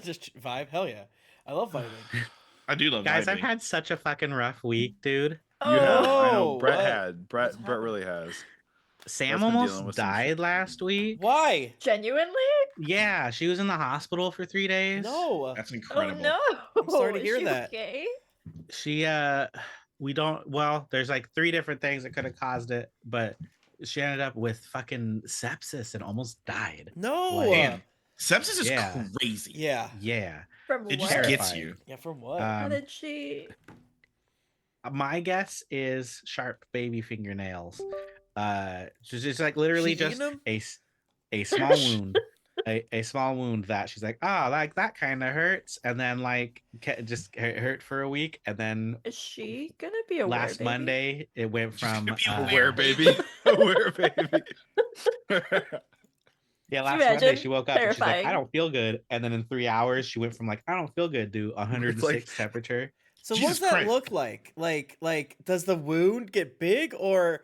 Just vibe. Hell yeah. I love vibing. I do love Guys, vibing. I've had such a fucking rough week, dude. You have. I know. Oh, Brett what? had. What's Brett happening? really has. Sam Brett's been dealing almost with some died shit. last week. Why? Genuinely? Yeah, she was in the hospital for 3 days. No. That's Oh incredible. no! I'm sorry to Is hear she that. Okay? She we don't well, there's like 3 different things that could have caused it, but she ended up with fucking sepsis and almost died. No. Like, Damn. Sepsis is Yeah. crazy. Yeah. Yeah. From It what? just gets Terrifying. you. Yeah. From what? How Um, did she? my guess is sharp baby fingernails. Just like literally She eating just them? a small wound. A small wound that she's like, like that kind of hurts, and then like just hurt for a week, and then Is she gonna be a last baby? Monday it went from Be a Where baby? Where baby? yeah, Can last you Monday imagine? she woke up and she's like, I Terrifying. don't feel good, and then in 3 hours she went from like I don't feel good to 106 like- temperature. So Jesus what does that Christ. look like? Like does the wound get big or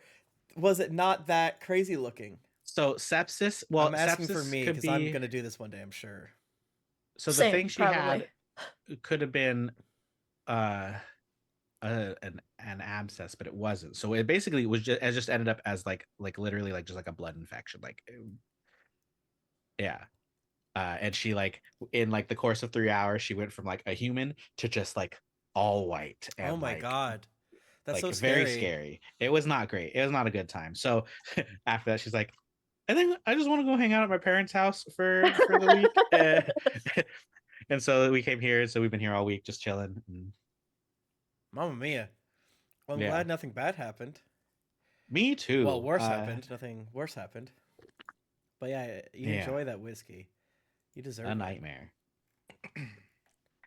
was it not that crazy looking? So sepsis, well, I'm asking for sepsis me could because be. I'm gonna do this one day. I'm sure. So the Same, thing she probably. had could have been an abscess, but it wasn't. So it basically was just ended up as like literally like just like a blood infection. Like yeah. And she like in like the course of 3 hours, she went from like a human to just like all white. And, Oh my like, god. That's like so scary. very scary. It was not great. It was not a good time. So after that, she's like, I think I just want to go hang out at my parents' house for the week. And so we came here. So we've been here all week, just chilling. And Mamma mia. Well, I'm Yeah. glad nothing bad happened. me too. Well, worse happened. Nothing worse happened. But yeah, you Yeah. enjoy that whiskey. You deserve A it. nightmare.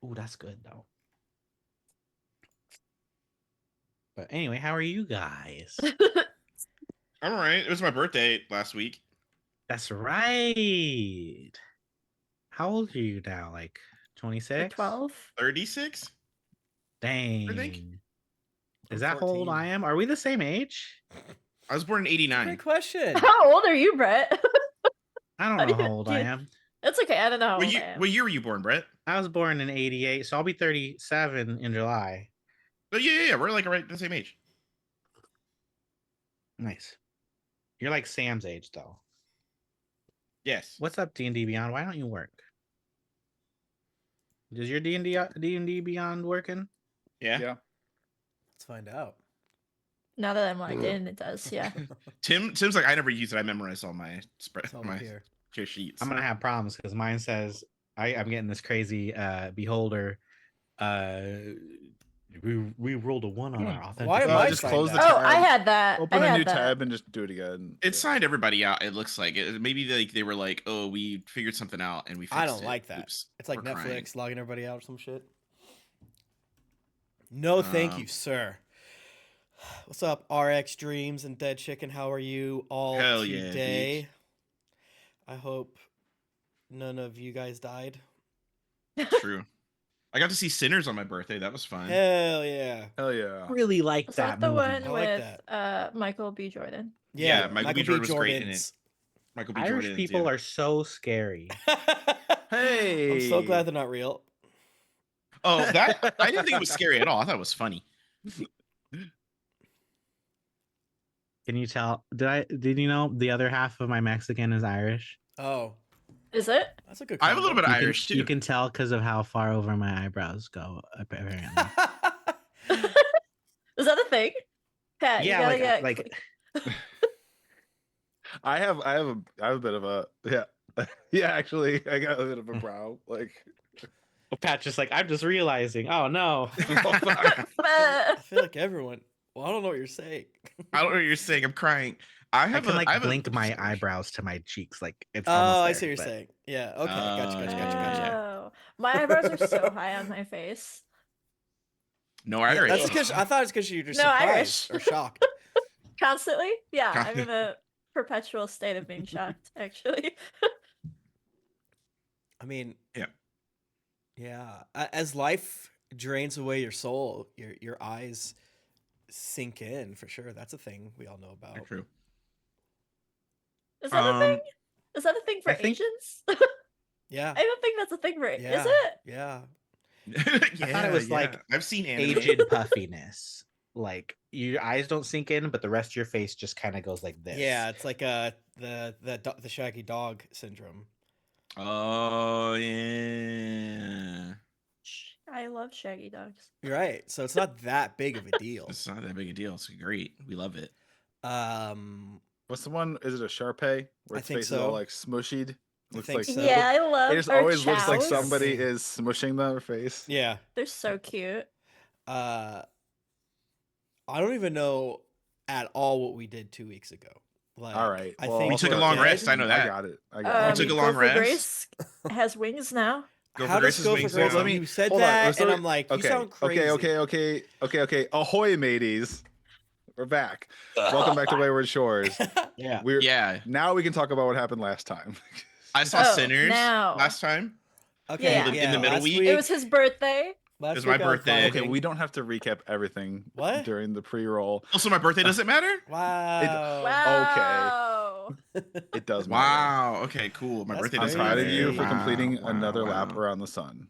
Ooh, that's good though. But anyway, how are you guys? I'm all right. It was my birthday last week. That's right. How old are you now? Like 26? 12. 36? Dang. I'm Is that how old 14. I am? Are we the same age? I was born in 89. Great question. How old are you, Brett? I don't know how old I am. That's okay. I don't know. How old I am. What year were you born, Brett? I was born in 88, so I'll be 37 in July. Oh, yeah. We're like right the same age. Nice. You're like Sam's age though. Yes. What's up, D&D Beyond? Why don't you work? Is your D&D Beyond working? Yeah. Yeah. Let's find out. Now that I'm logged in, it does. Yeah. Tim's like, I never use it. I memorized all my spread, It's all my here. sheets. I'm gonna have problems because mine says I'm getting this crazy beholder. We rolled a 1 on our authentic. Why am Oh, I just signed close out? the Oh, tab. I had that. Open I a had new that. tab and just do it again. It signed everybody out. It looks like maybe like they were like, oh, we figured something out and we fixed I don't it. like that. Oops, It's like we're Netflix crying. logging everybody out or some shit. No, thank you, Um, sir. What's up, RX Dreams and Dead Chicken? How are you all Hell yeah, today? I hope none of you guys died. True. I got to see Sinners on my birthday. That was fun. Hell yeah. Hell yeah. really like Is that that the movie. one I like with Michael B. Jordan? Yeah, Michael B. Jordan was great in it. Jordans. Michael B. Irish Jordan. people are so scary. Hey. I'm so glad they're not real. Oh, that I didn't think it was scary at all. I thought it was funny. Can you tell? Did you know the other half of my Mexican is Irish? Oh, Is it? that's a good I have a little combo. bit of You Irish can, too. You can tell because of how far over my eyebrows go. Apparently. Is that a thing? Pat, Yeah, you gotta get like I have a bit of a yeah. Actually, I got a bit of a brow. Like Pat's just like I'm just realizing. Oh no. I feel like everyone. Well, I don't know what you're saying. I don't know what you're saying. I'm crying. I I have can a, like I have blink a, my eyebrows to my cheeks. Like it's. Oh, almost I there, see what you're but- saying. Yeah. Okay. Gotcha. Oh, my eyebrows are so high on my face. No Yeah, Irish. that's because I thought it's because you're just No surprised Irish. or shocked. Constantly? Yeah, I'm in a perpetual state of being shocked, actually. I mean, Yeah. yeah. As life drains away your soul, your eyes sink in for sure. That's a thing we all know about. True. Is that a thing? Is that a thing for I think- Asians? Yeah. I don't think that's a thing, right? Yeah. Is it? Yeah. Yeah, I thought it was yeah. like I've seen anime. aged puffiness. Like your eyes don't sink in, but the rest of your face just kind of goes like this. Yeah, it's like the shaggy dog syndrome. Oh yeah. I love shaggy dogs. You're right. So it's not that big of a deal. It's not that big a deal. It's great. We love it. What's the one? Is it a Sharpei where I its think face is all so. like smushied? I Looks think like so. Yeah, I love. it just or always looks like chows. somebody is smushing their face. Yeah. They're so cute. I don't even know at all what we did 2 weeks ago. Like, All right. I well, think We took a we're long good. rest, I know I that. got it. I got it. took a long Gopher rest. Grace has wings now. Gopher How Grace does is Gopher wings Grace? now. Let me- You said hold on, that, so- and I'm like, you sound crazy. Okay. Ahoy, mateys! We're back. Welcome back to Wayward Shores. Yeah. We're Yeah. now we can talk about what happened last time. I saw Oh, Sinners now. last time. Okay, Yeah. In the middle last week? It was his birthday. last It was my week I was birthday. Okay, vibing. we don't have to recap everything What? during the pre-roll. Also, my birthday doesn't matter? Wow. Wow. It does matter. Wow. Okay, cool. My That's birthday I'm doesn't proud matter. of you for Wow, completing wow, another lap wow. around the sun.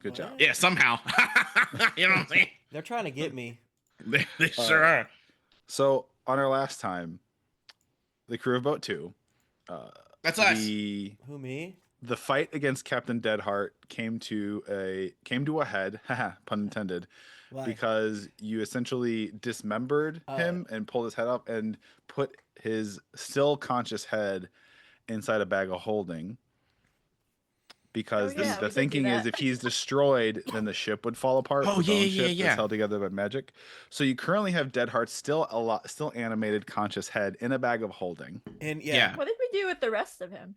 Good job. What? Yeah, somehow. You know what I'm saying? They're trying to get me. They sure are. So on our last time, the crew of Boat 2, That's us. Who, me? the fight against Captain Deadheart came to a head, haha, pun intended, Why? because you essentially dismembered Oh. him and pulled his head up and put his still conscious head inside a bag of holding. Because Oh, yeah, we the did do thinking is that. if he's destroyed, then the ship would fall apart. Oh, the yeah, bone yeah, ship yeah. that's held together by magic. So you currently have Deadheart still animated conscious head in a bag of holding. And Yeah. What did we do with the rest of him?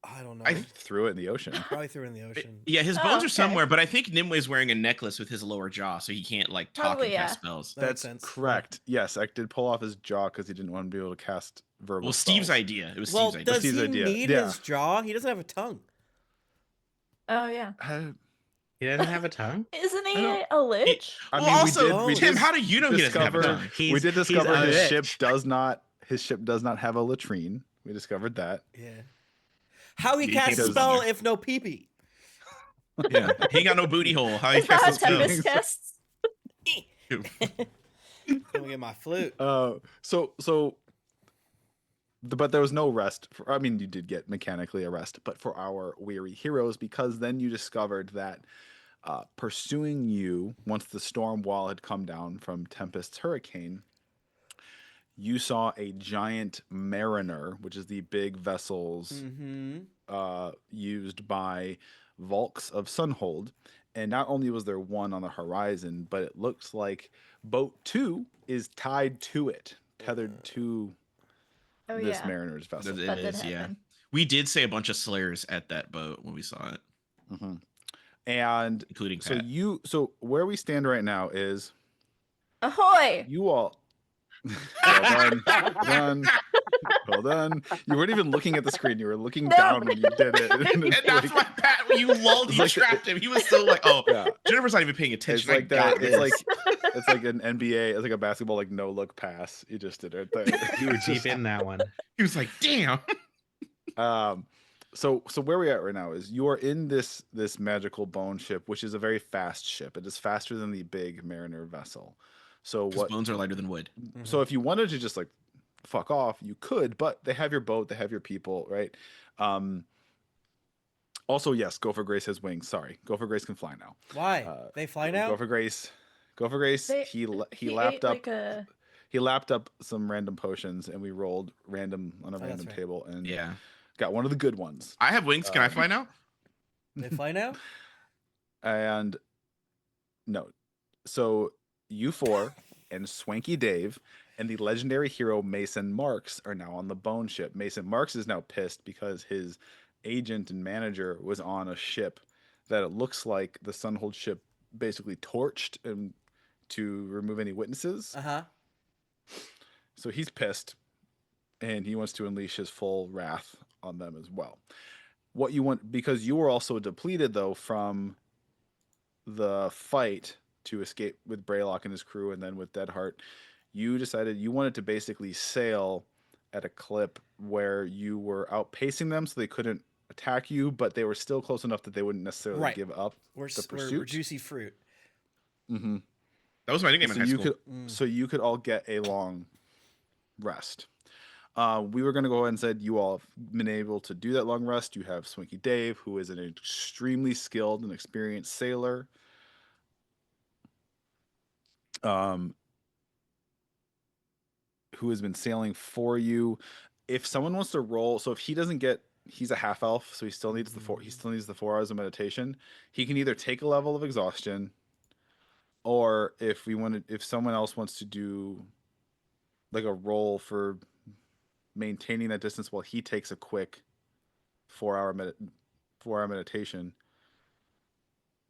I don't know. I Threw it in the ocean. Probably threw it in the ocean. Yeah, his Oh, bones are okay. somewhere, but I think Nimwe's wearing a necklace with his lower jaw, so he can't like talk Probably, and cast yeah. spells. That makes That's sense. correct. Yes, I did pull off his jaw because he didn't want to be able to cast verbal. Well, Steve's spells. idea. It was Well, Steve's idea. does Steve's he idea. need Yeah. his jaw? He doesn't have a tongue. Oh yeah. He doesn't have a tongue. Isn't he don't- a lich? I Well, mean, also, we Tim, did how do you know he doesn't have a discover- tongue? we did discover a his bitch. ship does not have a latrine. We discovered that. Yeah. How he He cast a does- spell if no pee-pee? Yeah, he ain't got no booty hole. How he Is that how cast spells? Tempest casts? Let me get my flute. But there was no rest. I mean, you did get mechanically a rest, but for our weary heroes, because then you discovered that pursuing you once the storm wall had come down from Tempest's hurricane, you saw a giant mariner, which is the big vessels Mm-hmm. used by Volks of Sunhold. And not only was there one on the horizon, but it looks like Boat 2 is tied to it, tethered to Oh this yeah. mariner's vessel. It That did is, yeah. happen. We did say a bunch of slayers at that boat when we saw it, Mhm. And including so Pat. so where we stand right now is Ahoy! you all. Well done. You weren't even looking at the screen. You were looking No. down when you did it. And that's why Pat, when you lulled, It's you like the- trapped him. He was so like, oh, Yeah. Jennifer's not even paying It's attention. like I got that. It's this. it's like an NBA. It's like a basketball like no look pass. You just did it. You were deep in that one. He was like, damn. So where we at right now is you are in this magical bone ship, which is a very fast ship. It is faster than the big mariner vessel. So His bones are lighter than wood. So if you wanted to just like fuck off, you could, but they have your boat, they have your people, right? Also, yes, Gopher Grace has wings. Sorry, Gopher Grace can fly now. Why? They fly now? Gopher Grace, They- he He lapped ate, up like a. he lapped up some random potions, and we rolled random on a that's random right. table, and Yeah. got one of the good ones. I have wings. Can I Um, fly now? They fly now? And no, so you four and Swanky Dave and the legendary hero Mason Marks are now on the bone ship. Mason Marks is now pissed because his agent and manager was on a ship that it looks like the Sunhold ship basically torched and to remove any witnesses. Uh-huh. So he's pissed and he wants to unleash his full wrath on them as well. What you want, because you were also depleted though from the fight to escape with Braylock and his crew and then with Deadheart, you decided you wanted to basically sail at a clip where you were outpacing them so they couldn't attack you, but they were still close enough that they wouldn't necessarily Right. give up We're, the we're pursuit. juicy fruit. Mm-hmm. That was my nickname in So high you school. could, so you could all get a long rest. We were going to go ahead and said you all have been able to do that long rest. You have Swinky Dave, who is an extremely skilled and experienced sailor. Who has been sailing for you. If someone wants to roll, so if he doesn't get, he's a half elf, so he still needs the 4 hours of meditation. He can either take a level of exhaustion, or if someone else wants to do like a roll for maintaining that distance while he takes a quick 4 hour meditation.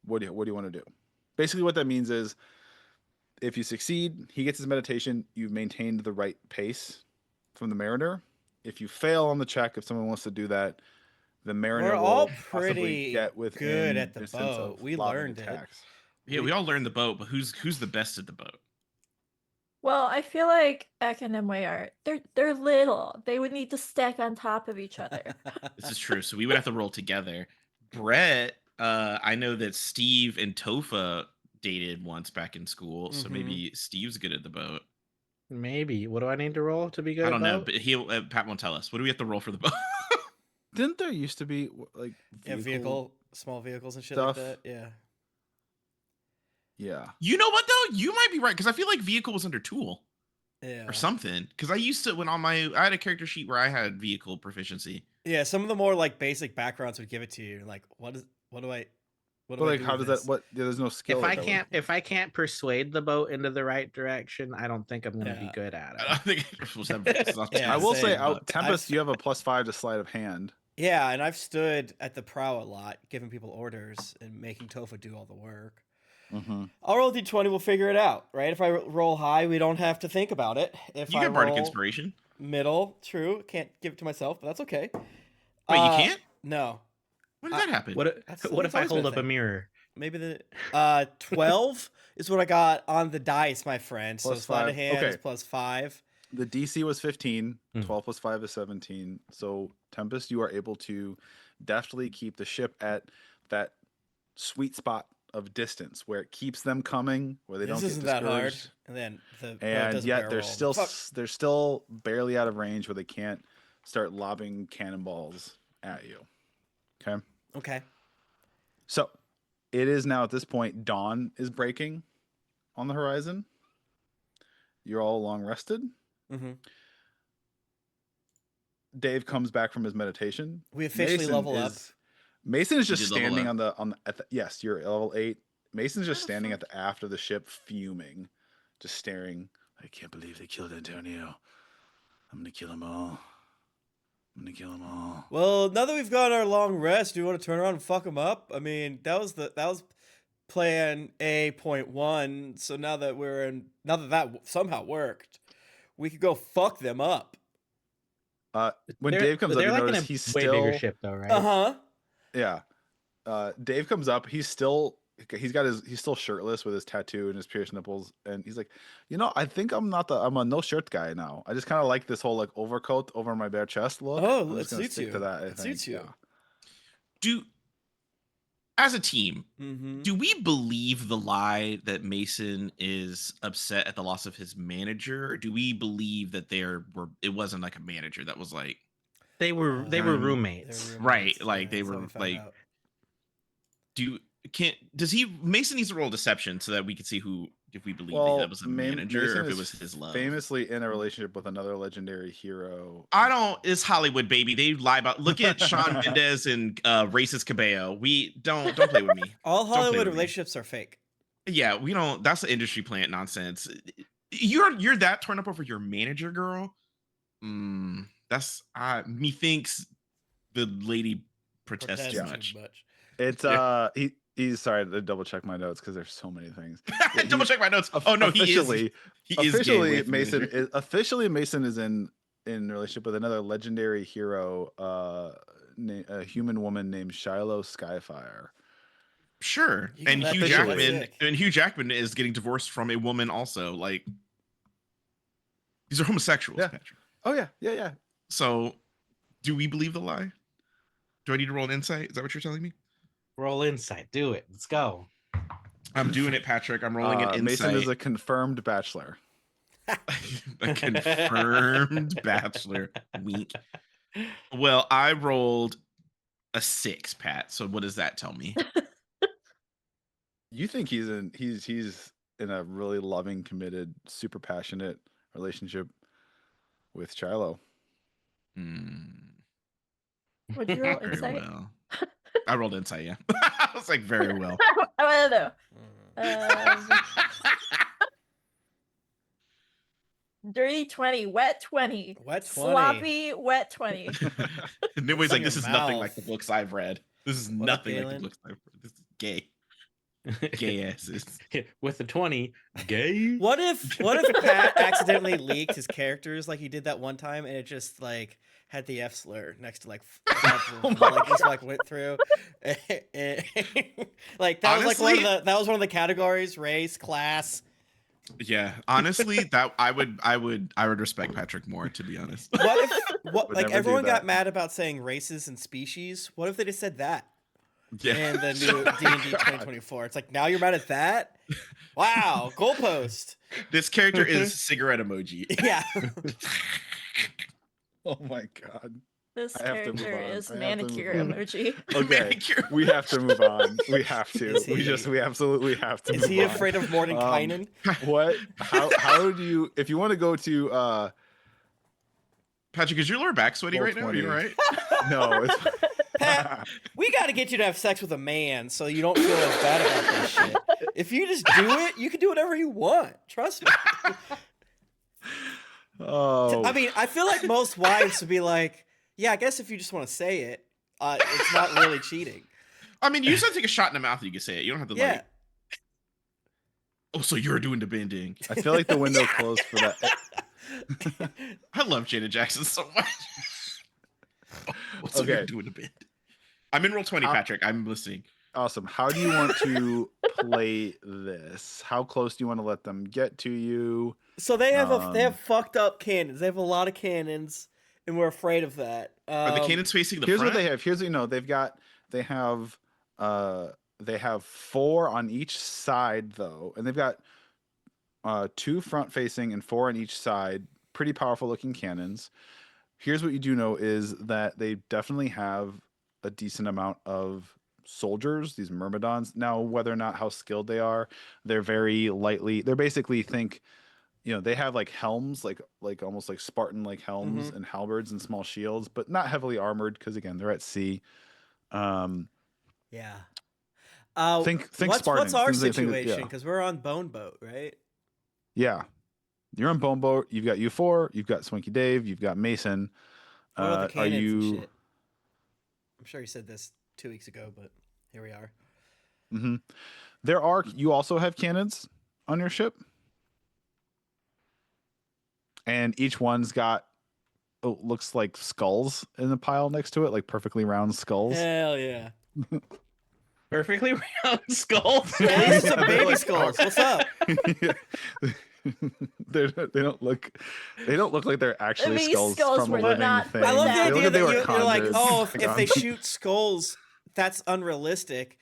What do you want to do? Basically, what that means is, if you succeed, he gets his meditation. You've maintained the right pace from the mariner. If you fail on the check, if someone wants to do that, the mariner We're will all possibly pretty get within good at the distance boat. of We lobbing learned it. attacks. Yeah, we all learned the boat, but who's the best at the boat? Well, I feel like Ek and Emway are they're little. They would need to stack on top of each other. This is true. So we would have to roll together. Brett, I know that Steve and Tofa dated once back in school, so maybe Steve's good at the boat. Maybe. What do I need to roll to be good? I don't know, about? but Pat won't tell us. What do we have to roll for the boat? Didn't there used to be like small vehicles and shit stuff? like that? Yeah. Yeah. You know what though? You might be right, because I feel like vehicle was under tool Yeah. or something. Because I used to I had a character sheet where I had vehicle proficiency. Yeah, some of the more like basic backgrounds would give it to you. Like, what do I But like, do how with does this? that? What? There's no skill. If I can't persuade the boat into the right direction, I don't think I'm going to be Yeah. good at I it. don't think I'm supposed to have it's not Yeah, I will say, same. Tempest, you have a +5 to sleight of hand. Yeah, and I've stood at the prow a lot, giving people orders and making Tofa do all the work. Mm-hmm. I'll roll d20. We'll figure it out, right? If I roll high, we don't have to think about it. If You I got bardic roll inspiration. middle, true, can't give it to myself, but that's okay. Wait, you can't? No. When did that happen? What if That's I always been hold a up a thing. mirror? Maybe the 12 is what I got on the dice, my friend. So Plus sleight of 5. hand is Okay. +5. The DC was 15. Hmm. 12 plus 5 is 17. So Tempest, you are able to deftly keep the ship at that sweet spot of distance where it keeps them coming, where they This don't get isn't that hard. discouraged. And then the boat And does a yet barrel they're roll. still Fuck. they're still barely out of range where they can't start lobbing cannonballs at you. Okay. Okay. So it is now at this point, dawn is breaking on the horizon. You're all long rested. Mm-hmm. Dave comes back from his meditation. We officially level up. Mason is just did level standing up. yes, you're at level 8. Mason's just How the standing fuck? at the aft of the ship, fuming, just staring. I can't believe they killed Antonio. I'm gonna kill them all. I'm gonna kill them all. Well, now that we've got our long rest, do you want to turn around and fuck them up? I mean, that was plan A.1. So now that that somehow worked, we could go fuck them up. When Dave comes up, they're you like in notice a he's way still bigger ship though, right? Uh-huh. Yeah. Dave comes up. He's still shirtless with his tattoo and his pierced nipples, and he's like, I think I'm a no shirt guy now. I just kind of like this whole like overcoat over my bare chest look. Oh, I'm it just gonna suits stick you. to that. I It think. suits you. Yeah. As a team, Mm-hmm. do we believe the lie that Mason is upset at the loss of his manager, or do we believe that it wasn't like a manager that was like They were roommates. Right, like, they were, like, Mason needs to roll deception so that we can see if we believe that was a manager or if it was his love. Famously in a relationship with another legendary hero. It's Hollywood, baby. They lie about. Look at Sean Mendez and racist Cabello. We don't play with me. All Don't play Hollywood with me. relationships are fake. Yeah, we don't. That's the industry plant nonsense. You're that torn up over your manager, girl. That's methinks the lady protests too much. It's Yeah. he's sorry to double check my notes because there's so many things. Double check my notes. Oh no, officially, he is officially gay with Mason manager. is officially Mason is in relationship with another legendary hero, a human woman named Shiloh Skyfire. Sure. You got And that Hugh bitch Jackman sick. is getting divorced from a woman also. Like, these are homosexuals, Yeah. Patrick. Oh yeah. So, do we believe the lie? Do I need to roll an insight? Is that what you're telling me? Roll insight. Do it. Let's go. I'm doing it, Patrick. I'm rolling an insight. Mason is a confirmed bachelor. A confirmed bachelor. Wink. Well, I rolled a 6, Pat. So what does that tell me? You think he's in a really loving, committed, super passionate relationship with Shiloh. Would you roll Very insight? well. I rolled insight, yeah. I was like, very well. I want to know. Dirty 20, wet 20. Wet 20. Sloppy, wet 20. And everybody's like, in this your is nothing like mouth. the books I've read. This is What up, nothing like Galen? the books I've read. This is gay. Gay asses. With the 20, gay. What if Pat accidentally leaked his characters like he did that one time, and it just like had the F slur next to like just like went through, like that was like Honestly- one of the categories: race, class. Yeah, honestly, that I would respect Patrick more, to be honest. What if Would like never do everyone got that. mad about saying races and species? What if they just said that? Yeah. And the new D&D 2024. It's like, now you're mad at that? Wow, goalpost. This character is cigarette emoji. Yeah. Oh my god. This I have to move character on. is I have to move manicure on. emoji. Okay, Manicure. we have to move on. We have to. Is he- We absolutely have to. Is move he on. afraid of Mordenkainen? What? How do you? If you want to go to Patrick, is your lower back sweaty right now? Are you all right? no, it's Pat, we got to get you to have sex with a man so you don't feel as bad about this shit. If you just do it, you can do whatever you want. Trust me. oh, I mean, I feel like most wives would be like, yeah, I guess if you just want to say it, it's not really cheating. I mean, you just have to take a shot in the mouth and you can say it. You don't have to Yeah. like, oh, so you're doing the bending. I feel like the window closed for that. I love Janet Jackson so much. Oh, so you're Okay. doing the bend. I'm in roll 20, Patrick. I'm listening. Awesome. How do you want to play this? How close do you want to let them get to you? So they have they have Um, fucked up cannons. They have a lot of cannons, and we're afraid of that. Are the cannons facing the Here's front? what they have. Here's what you know. They have 4 on each side though, and they've got 2 front facing and 4 on each side. Pretty powerful looking cannons. Here's what you do know is that they definitely have a decent amount of soldiers, these myrmidons. Now, whether or not how skilled they are, they're very lightly. They're basically they have like helms, like almost like Spartan like helms and halberds and small shields, but not heavily armored because again they're at sea. Yeah. Think what's Spartans. our Things they think that- situation? yeah. Because we're on Bone Boat, right? Yeah, you're on Bone Boat. You've got U4. You've got Swanky Dave. You've got Mason. What about the Are cannons and you? shit? I'm sure you said this 2 weeks ago, but here we are. hmm There are. You also have cannons on your ship, and each one's got looks like skulls in the pile next to it, like perfectly round skulls. Hell yeah. Perfectly round skulls. Yeah, these are some They're baby like- skulls. What's up? they don't look like they're actually These skulls skulls from a were living not thing. I love the They idea look that they were you're like, conjured. oh, if they Like, shoot skulls, that's unrealistic.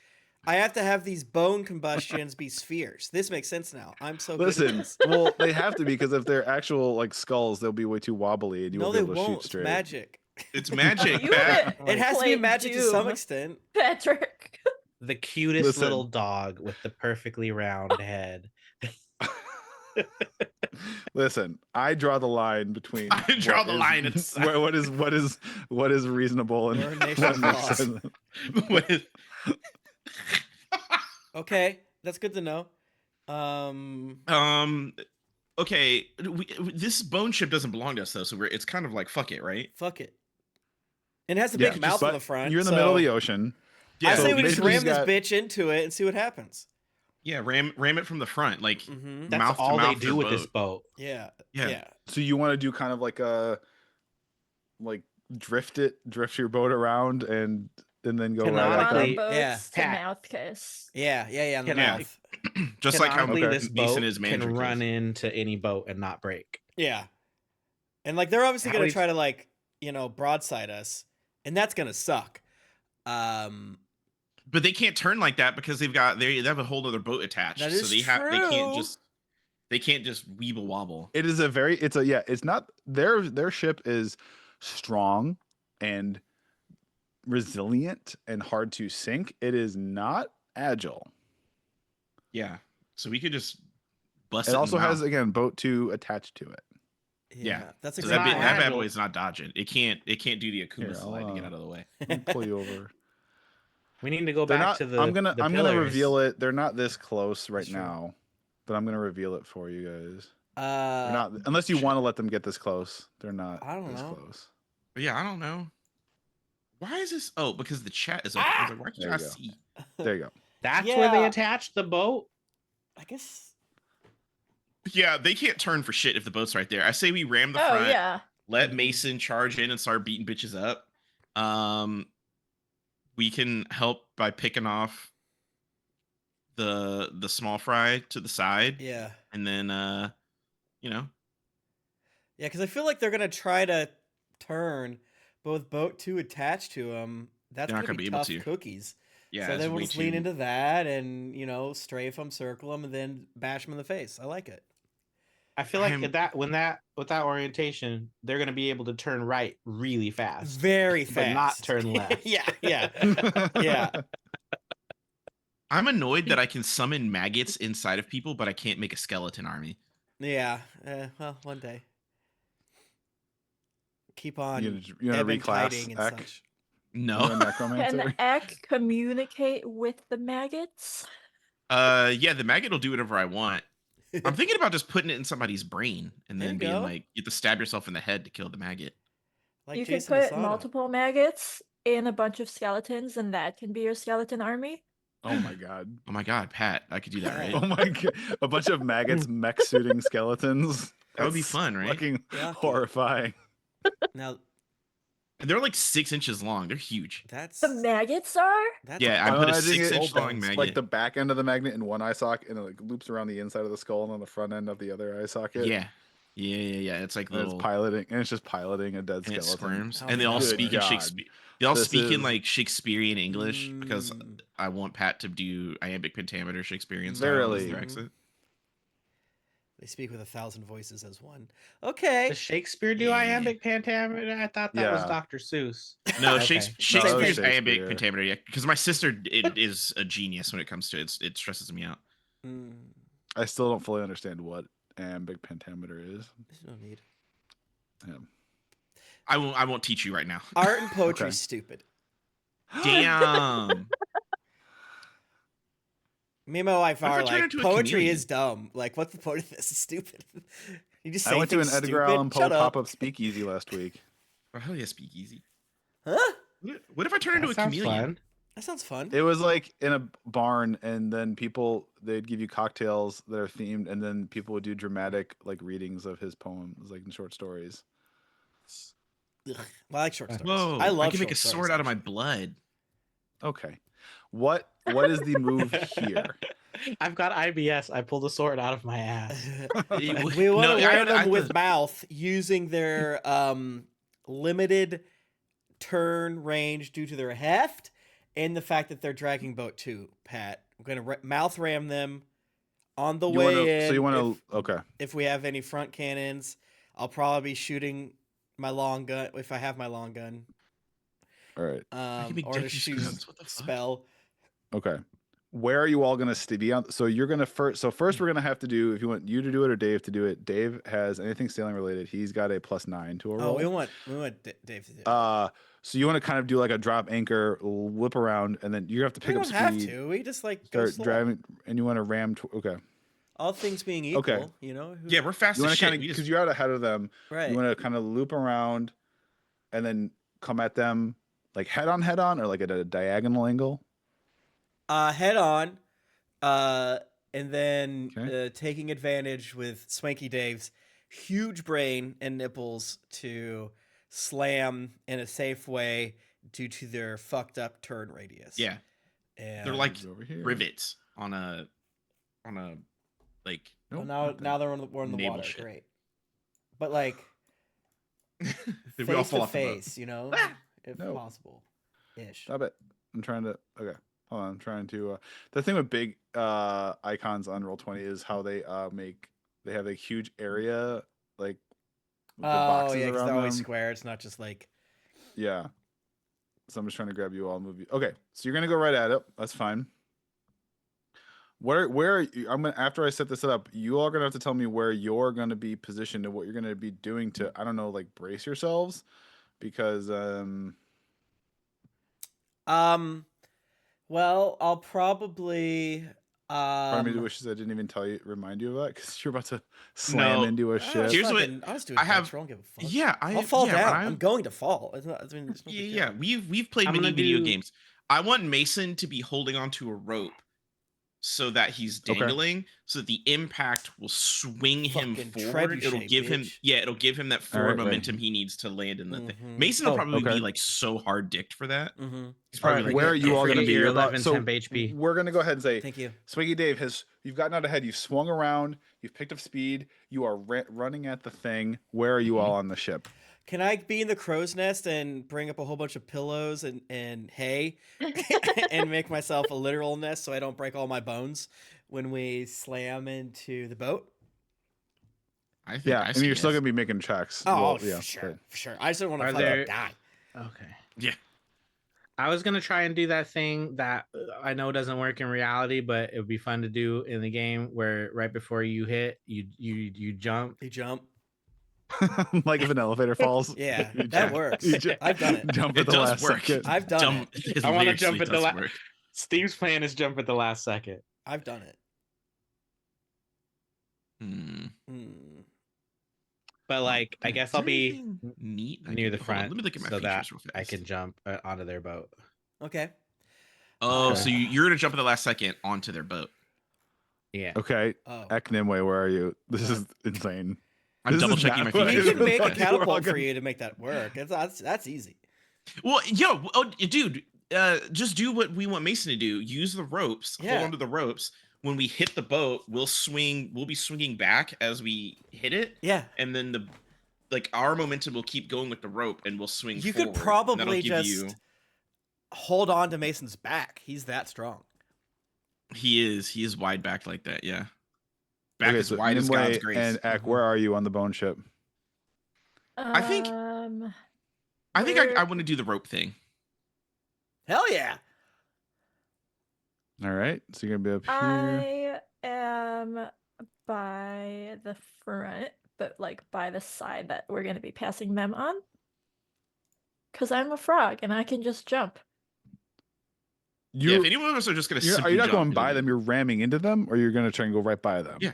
I have to have these bone combustions be spheres. This makes sense now. I'm so good at Listen, this. well, they have to be because if they're actual like skulls, they'll be way too wobbly and you No, won't be they able to won't. shoot It's straight. magic. It's magic, You Pat. haven't It has to be played magic to some Doom, extent. Patrick. The cutest Listen. little dog with the perfectly round head. Listen, I draw the line between. I draw what the is- line inside. what is reasonable and We're a nation what of makes laws. sense. With- Okay, that's good to know. okay, this bone ship doesn't belong to us though, so it's kind of like fuck it, right? Fuck it. And it has a Yeah, big mouth on but the front. You're in the so middle of the ocean. I Yeah, say so we just basically ram he's this got- bitch into it and see what happens. yeah, ram it from the front, like Mm-hmm. That's mouth to all they mouth do your with this boat. boat. Yeah. Yeah. Yeah. So you want to do kind of like a drift your boat around and then go right at Canonically- them. Boats Yeah. to Pat. mouth kiss. Yeah. On the Can I- mouth. Just like how Canonically, Okay. this Mason boat is can manager. run into any boat and not break. Yeah. And like they're obviously How gonna we- try to like, broadside us, and that's gonna suck. But they can't turn like that because they have a whole other boat attached. That So is they true. can't just weeble wobble. It is it's not their ship is strong and resilient and hard to sink. It is not agile. Yeah. So we could just bust It it. also in the has mouth. again boat 2 attached to it. Yeah. That's So exactly not that bad agile. boy is not dodging. It can't do the Akuma Here, slide to get out of the way. Let me pull you over. We need to go They're back not. to the. I'm gonna pillars. reveal it. They're not this close right That's true. now, but I'm gonna reveal it for you guys. They're Uh, not unless you want to let them get this close. They're not I don't this know. close. But yeah, I don't know. Why is this? Oh, because the chat is up. I was like, why There can't I you go. see? There you go. That's where they Yeah. attached the boat. I guess. Yeah, they can't turn for shit if the boat's right there. I say we ram the Oh front. yeah. Let Mhm. Mason charge in and start beating bitches up. We can help by picking off the small fry to the side, Yeah. and then you know, Yeah, because I feel like they're gonna try to turn, but with boat 2 attached to them, that's They're not gonna gonna be be able tough to. cookies. yeah, So it's then we'll way just lean too- into that and strafe them, circle them, and then bash them in the face. I like it. I feel like I'm- with that with that orientation, they're gonna be able to turn right really fast, Very but fast. not turn left. yeah, yeah, yeah. I'm annoyed that I can summon maggots inside of people, but I can't make a skeleton army. Yeah. Well, one day. Keep on You wanna ebb and reclass tiding and Ek? such. No. You're a necromancer. Can Ek communicate with the maggots? Yeah, the maggot will do whatever I want. I'm thinking about just putting it in somebody's brain and There then you being go. like, you have to stab yourself in the head to kill the maggot. Like You Jason could put Asano. multiple maggots in a bunch of skeletons, and that can be your skeleton army. Oh my god. Oh my god, Pat, I could do that, right? Oh my god. A bunch of maggots mech suiting skeletons. That would be That's fun, right? Fucking Yucky. horrifying. Now And they're like 6 inches long. They're huge. that's The maggots are? that's Yeah, a I put a imagining 6 it inch long bones. maggot. Like the back end of the magnet in one eye socket, and it like loops around the inside of the skull, and on the front end of the other eye socket. Yeah. It's like And it's little piloting, and it's just piloting a dead and it skeleton. squirms. Oh And they all my speak in God. Shakespeare. They all This speak in is- like Shakespearean English because Mm. I want Pat to do iambic pentameter Shakespearean Verily. style as their accent. They speak with 1,000 voices as one. Okay. Does Shakespeare do Yeah. iambic pentameter? I thought that was Yeah. Dr. Seuss. No, Okay. Shakespeare's Shakespeare. iambic pentameter. Yeah, because my sister is a genius when it comes to it. It stresses me out. Mm, I still don't fully understand what iambic pentameter is. there's no need. Yeah. I won't teach you right now. Art and poetry Okay. is stupid. Damn. Me and my wife What if I are turn like, into a poetry chameleon? is dumb. Like, what's the point of this? It's stupid. You just say I went to an things Edgar stupid. Allan Poe Shut up. pop-up speakeasy last week. Oh, hell yeah, speakeasy. Huh? What if I turn into That a sounds chameleon? fun. That sounds fun. It was like in a barn, and then they'd give you cocktails that are themed, and then people would do dramatic like readings of his poems, like in short stories. Ugh. Well, I like short stories. Whoa! I love can make a short stories, sword out of my actually. blood. Okay, what is the move here? I've got IBS. I pulled a sword out of my ass. we want No, to wear I- them I- with mouth using their limited turn range due to their heft and the fact that they're dragging boat 2, Pat. We're going to mouth ram them on the way in. So you want to? Okay. If we have any front cannons, I'll probably be shooting my long gun if I have my long gun. All right. can make Or to deadly shoot guns. What the fuck? spell. Okay. Where are you all going to be on? So you're going to first. So first, we're going to have to do. If you want you to do it or Dave to do it. Dave has anything sailing related. He's got a +9 to a roll. Oh, we want Dave to do it. So you want to kind of do like a drop anchor, whip around, and then you have to We pick up don't have speed. to. We just like go Start slow. driving, and you want to ram. Okay. All things being equal, Okay. you know. Yeah, we're fast You as want to shit. kind of We because just- you're out ahead of them. right. You want to kind of loop around, and then come at them like head on, or like at a diagonal angle. Head on, and then Okay. taking advantage with Swanky Dave's huge brain and nipples to slam in a safe way due to their fucked up turn radius. yeah, and they're like He's over here. rivets on a like. well, Nope, now not that. now they're we're in the Naval water. shit. Great, but like we all face fall to off the boat. face, you know, Ah! if No. possible. Ish. Stop it. I'm trying to. Okay. Hold on. I'm trying to. The thing with big icons on Roll20 is how they they have a huge area like with the Oh boxes yeah, because around they're always them. square. It's not just like. Yeah. So I'm just trying to grab you all, move you. Okay. So you're gonna go right at it. That's fine. Where are you, I'm gonna after I set this up, you all are gonna have to tell me where you're gonna be positioned and what you're gonna be doing to I don't know, like brace yourselves, because Well, I'll probably part of me wishes I didn't even remind you of that because you're about to slam No. into a I was ship. Here's what fucking, I was doing I I have- don't give a fuck. Yeah, I'll fall yeah, down. but I'm going to fall. It's not, I mean, it's no big Yeah, deal. we've played I'm many gonna video do- games. I want Mason to be holding onto a rope so that he's Okay. dangling, so that the impact will swing him Fucking forward. It'll trebuchet, give him, bitch. it'll give him that All forward right, wait. momentum he needs to land in the thing. Mhm. Mason will Oh, probably okay. be like so hard dicked for that. Mm-hmm. He's All probably right, like, where are you Don't all going to forget be? your You're about- 11 so temp HP. we're going to go ahead and say, Thank you. Swiggy Dave you've gotten out ahead. You've swung around. You've picked up speed. You are running at the thing. Where are you all on the ship? Can I be in the crow's nest and bring up a whole bunch of pillows and hay and make myself a literal nest so I don't break all my bones when we slam into the boat? I think Yeah, I I see mean, you're still yes. going to be making checks. Oh, Well, yeah, for sure, great. for sure. I just don't want to Are fucking there- die. Okay. Yeah. I was gonna try and do that thing that I know doesn't work in reality, but it would be fun to do in the game, where right before you hit, you jump. You jump. Like if an elevator falls. Yeah, you that jump- works. you ju- I've done it. Jump It at the does last work. second. I've done it. It I wanna literally jump at the does la- work. Steve's plan is jump at the last second. I've done it. Hmm. Hmm. But like, I Is guess there I'll be anything neat I near can the do? Hold on, front let me look at my so that features real fast. I can jump onto their boat. Okay. Oh, so Okay. you're gonna jump at the last second onto their boat. Yeah. Okay, Oh. Eknimwe, where are you? This is insane. I'm This is double checking not my what We features. it can make a like. We're all catapult for gonna- you to make that work. That's easy. Well, dude, just do what we want Mason to do. Use the ropes. Yeah. Hold onto the ropes. When we hit the boat, we'll be swinging back as we hit it, Yeah. and then our momentum will keep going with the rope, and we'll swing. You forward, could and that'll probably give just hold on to Mason's back. He's that strong. He is wide back like that. Yeah, back Okay, as so wide as Nimue God's grace. and Ek, Mhm. where are you on the bone ship? I think- I think I want to do the rope thing. Hell yeah. All right, so you're gonna be up here. I am by the front, but like by the side that we're going to be passing them on. Because I'm a frog and I can just jump. Yeah, You if any one of us are just gonna, are you simply not jump, going it'll by be- them? You're ramming into them, or you're gonna try and go right by them? Yeah.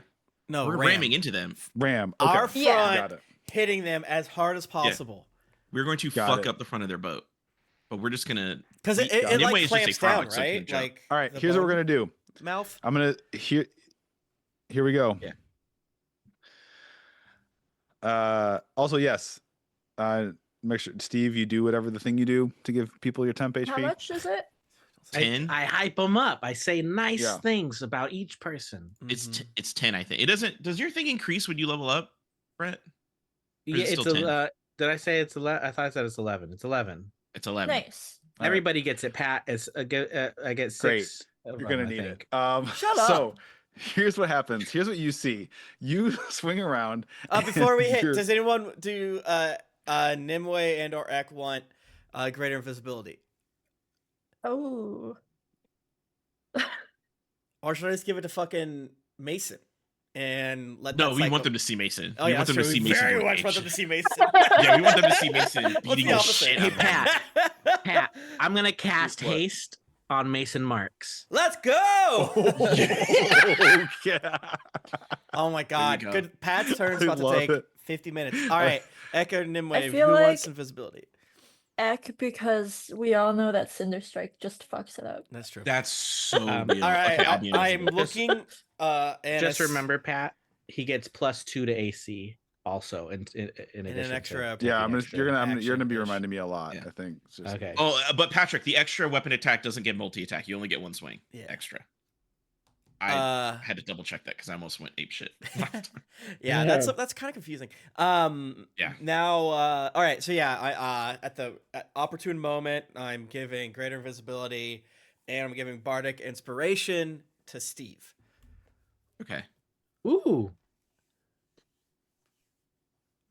No, We're ramming into them. Ram. Okay. Our Yeah. Got front it. hitting them as hard as possible. We're going to Got fuck it. up the front of their boat, but we're just gonna. Because it, Got it, it. like Nimue is just a clamps frog, down, so it can right? jump. Like All right. the Here's what we're bone gonna do. mouth. I'm gonna here we go. Yeah. Also, yes. Make sure, Steve, you do whatever the thing you do to give people your temp HP. How much is it? 10. I hype them up. I say nice Yeah. things about each person. Mhm. It's 10. I think it doesn't. Does your thing increase when you level up, Brett? Or is Yeah, it it's still 10? did I say it's 11? I thought I said it's 11. It's 11. It's 11. Nice. All right. Everybody gets it. Pat, it's I get Great. 6. of You're them, gonna I need think. it. Shut So up. here's what happens. Here's what you see. You swing around. Before we and hit, you're- does anyone do Nimue and or Ek want greater invisibility? Oh. Or should I just give it to fucking Mason and let No, that we cycle- want them to see Mason. Oh we yeah, want them that's to true. see We Mason. very go much ape want them to shit. see Mason. Yeah, we want them to see Mason What's beating the the opposite? shit Hey, out of them. Pat, I'm gonna cast What? haste on Mason Marks. Let's go! Oh, yeah. Oh my god. go. Good. Pat's turn's I about to love take it. 50 minutes. All right. Echo and Nimue, I who feel wants like- invisibility? Ek, because we all know that Cinder Strike just fucks it up. That's true. That's so real. All All right. Okay, I'll be I'm invisible. looking and Just I s- remember, Pat, he gets +2 to AC also in and addition an extra to Yeah, I'm gonna, extra you're gonna be action-ish. reminding me a lot. Yeah. I think. It's just- Okay. Oh, but Patrick, the extra weapon attack doesn't get multi attack. You only get one swing Yeah. extra. I had to double check that because I almost went ape shit. Yeah, that's kind of confusing. Yeah. Now, all right. So yeah, at the opportune moment, I'm giving greater invisibility, and I'm giving bardic inspiration to Steve. Okay. Ooh.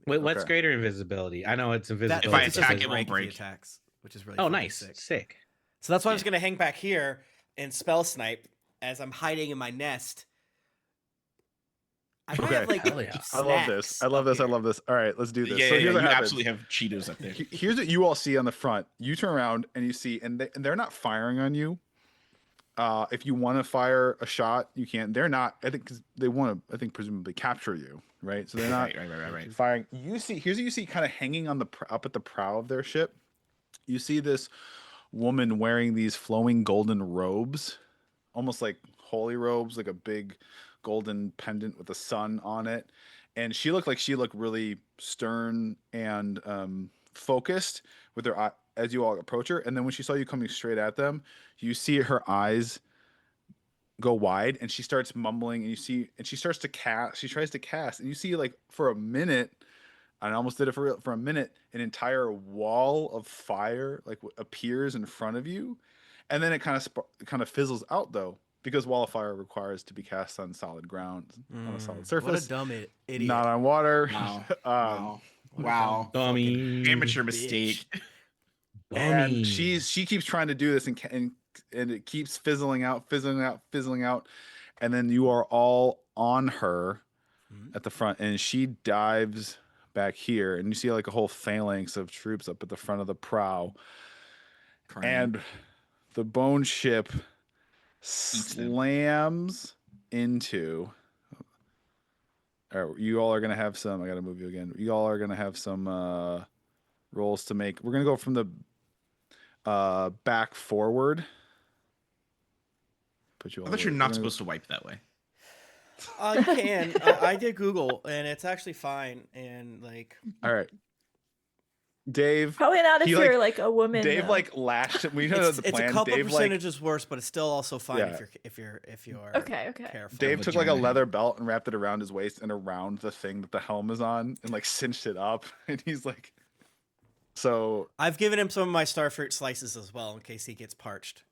Wait, what's Okay. greater invisibility? I know it's That, invisibility. If I it just attack, says it won't rank if he break. attacks, which is really Oh, fucking nice. sick. Sick. So that's why I was Yeah. gonna hang back here and spell snipe as I'm hiding in my nest. I might have like Hell yeah. I love this. snacks I love up this. I here. love this. All right, let's do this. Yeah, So yeah, here's what you happens. absolutely have Cheetos up there. Here's what you all see on the front. You turn around and you see, and they're not firing on you. If you want to fire a shot, you can. They're not. I think 'cause they want to. I think presumably capture you, right? So they're not Right. firing. You see. Here's what you see, kind of hanging on the up at the prow of their ship. You see this woman wearing these flowing golden robes, almost like holy robes, like a big golden pendant with a sun on it. And she looked really stern and focused with her eye as you all approach her. And then when she saw you coming straight at them, you see her eyes go wide, and she starts mumbling, and she starts to cast. She tries to cast, and you see like for a minute. I almost did it for a minute. An entire wall of fire appears in front of you, and then it kind of fizzles out though, because wall of fire requires to be cast on solid ground, on a solid surface. What a dumb idiot. Not on water. Wow. What a Wow. dumb fucking Dummy. Amateur bitch. mistake. And Dummy. she keeps trying to do this, and it keeps fizzling out, and then you are all on her at the front, and she dives back here, and you see like a whole phalanx of troops up at the front of the prow, Crying. and the bone ship them. slams into. All right, you all are gonna have some. I gotta move you again. You all are gonna have some rolls to make. We're gonna go from the back forward. Put you all. I thought you're not supposed to wipe that way. You can. I did Google, and it's actually fine. And like, All right, Dave. Probably not if He, you're like a woman. Dave though. like lashed. We know it's the plan. a couple Dave percentages worse, but it's still also fine Yeah. if you're Okay. careful. Dave took like a Vagina. leather belt and wrapped it around his waist and around the thing that the helm is on, and like cinched it up. And he's like, so I've given him some of my starfruit slices as well in case he gets parched.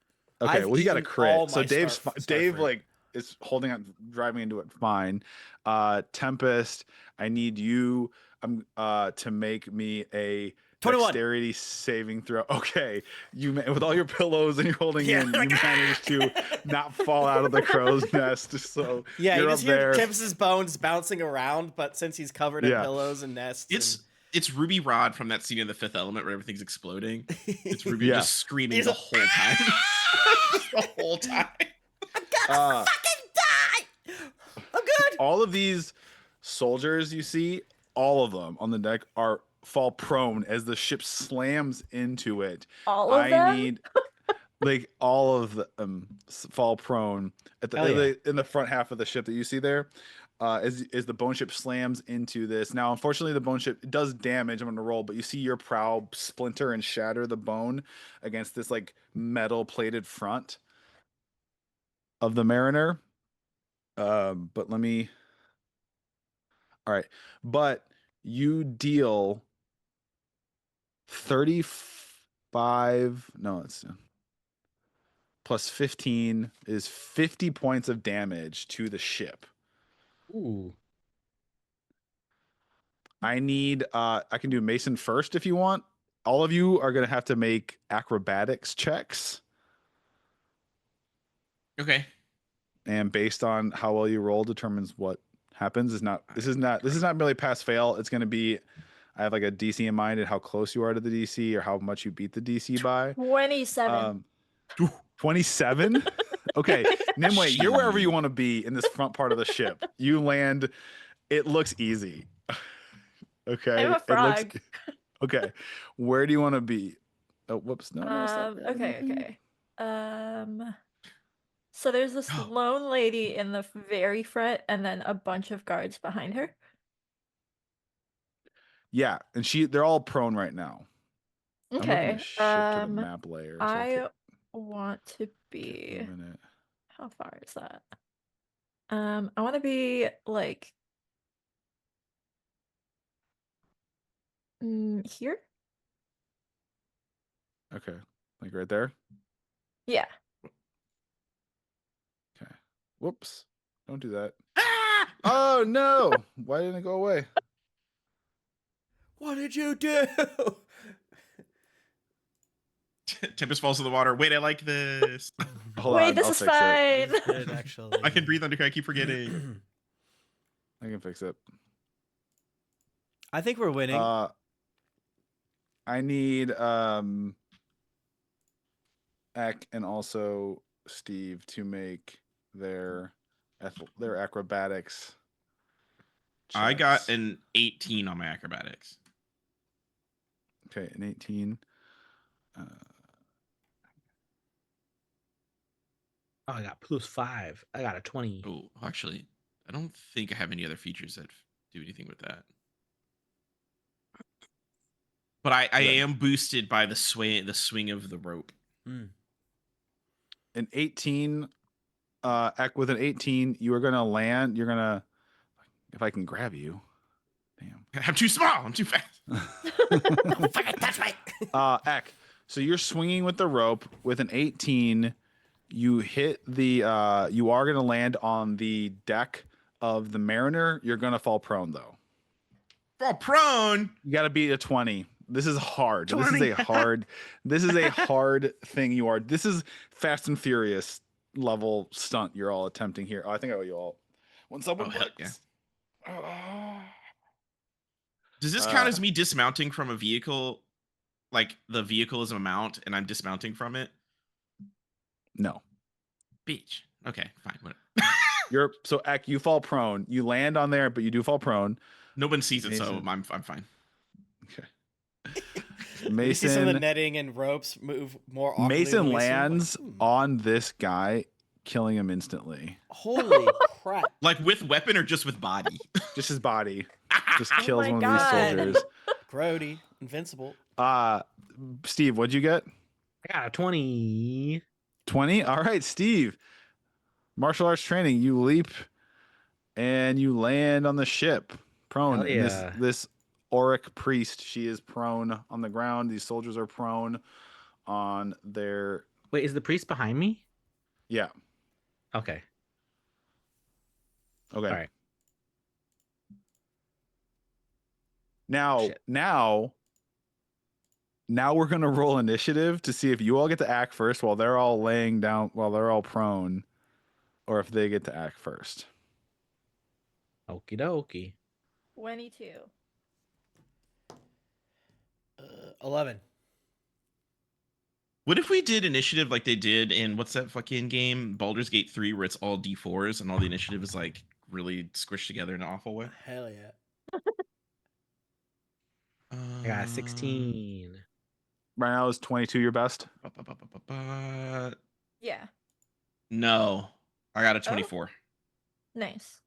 okay. I've Well, he got a eaten crit. all So my Dave starfruit. like is holding on, driving into it fine. Tempest, I need you to make me a 21. dexterity saving throw. Okay, with all your pillows and you're holding Yeah, in, like- you managed to not fall out of the crow's nest. So Yeah, you're you up just hear there. Tempest's bones bouncing around, but since he's covered in Yeah. pillows and nests, It's Ruby Rod from that scene in The Fifth Element where everything's exploding. It's Ruby Yeah. just screaming He's the a- whole time. Just the whole time. Uh, fucking die. I'm good. all of these soldiers you see, all of them on the deck fall prone as the ship slams into it. All of them. need like all of them fall prone at Hell yeah. in the front half of the ship that you see there. As the bone ship slams into this. Now, unfortunately, the bone ship does damage. I'm going to roll, but you see your prow splinter and shatter the bone against this like metal plated front of the Mariner. But let me. All right, but you deal 35. No, it's plus 15 is 50 points of damage to the ship. Ooh. I need I can do Mason first if you want. All of you are gonna have to make acrobatics checks. Okay. And based on how well you roll determines what happens. This is not merely pass fail. It's gonna be I have like a DC in mind and how close you are to the DC or how much you beat the DC by. 27. 27? Okay. Nimue, you're wherever you want to be in this front part of the ship. You land, it looks easy. Okay. I'm a frog. Okay. Where do you want to be? Oh, whoops. No. Okay. So there's this lone lady in the very front, and then a bunch of guards behind her. Yeah, and they're all prone right now. I'm looking Okay. to shift to the map layer. So I want to be. a minute. How far is that? I want to be like here. Okay. Like right there. Yeah. Okay. Whoops. Don't do that. Ah! Oh no! Why didn't it go away? What did you do? Tempest falls in the water. Wait, I like this. Hold Wait, on, this I'll is fix it. fine. Good, actually. I can breathe under here. I keep forgetting. I can fix it. I think we're winning. I need Eck and also Steve to make their acrobatics. I got checks. an 18 on my acrobatics. Okay, an 18. Oh, I got +5. I got a 20. Oh, actually, I don't think I have any other features that do anything with that. But I Okay. am boosted by the swing of the rope. Mm. An 18. Eck, with an 18, you are gonna land. You're gonna, if I can grab you. Damn. I'm too small. I'm too fast. Don't fucking touch me. Eck, so you're swinging with the rope with an 18. You hit the. You are gonna land on the deck of the Mariner. You're gonna fall prone though. Fall prone. You got to beat a 20. This is hard. 20. This is a hard. This is a hard thing. You are. This is Fast and Furious level stunt you're all attempting here. Oh, I think I owe you all. When someone Oh, hell yeah. Does this count as me dismounting from a vehicle? Like the vehicle is a mount and I'm dismounting from it? No. Bitch. Okay, fine. Whatever. You're so Eck, you fall prone. You land on there, but you do fall prone. No one sees it, so Mason. I'm fine. Okay. You see some of the Mason netting and ropes move more awkwardly Mason than we see. I'm like, lands on this guy, killing him instantly. Holy crap. Like with weapon or just with body? Just his body just Oh kills my one God. of these soldiers. Grody, invincible. Steve, what'd you get? I got a 20. 20? All right, Steve. Martial arts training. You leap and you land on the ship. Prone. Hell And yeah. this Auric priest, she is prone on the ground. These soldiers are prone on their Wait, is the priest behind me? yeah. Okay. Okay. All right. Now Shit. now we're gonna roll initiative to see if you all get to act first while they're all laying down while they're all prone, or if they get to act first. Okie dokie. 22. 11. What if we did initiative like they did in what's that fucking game? Baldur's Gate 3, where it's all D4s and all the initiative is like really squished together in an awful way? Hell yeah. I got a 16. Right now is 22 your best. Yeah. No, I got a 24. Nice.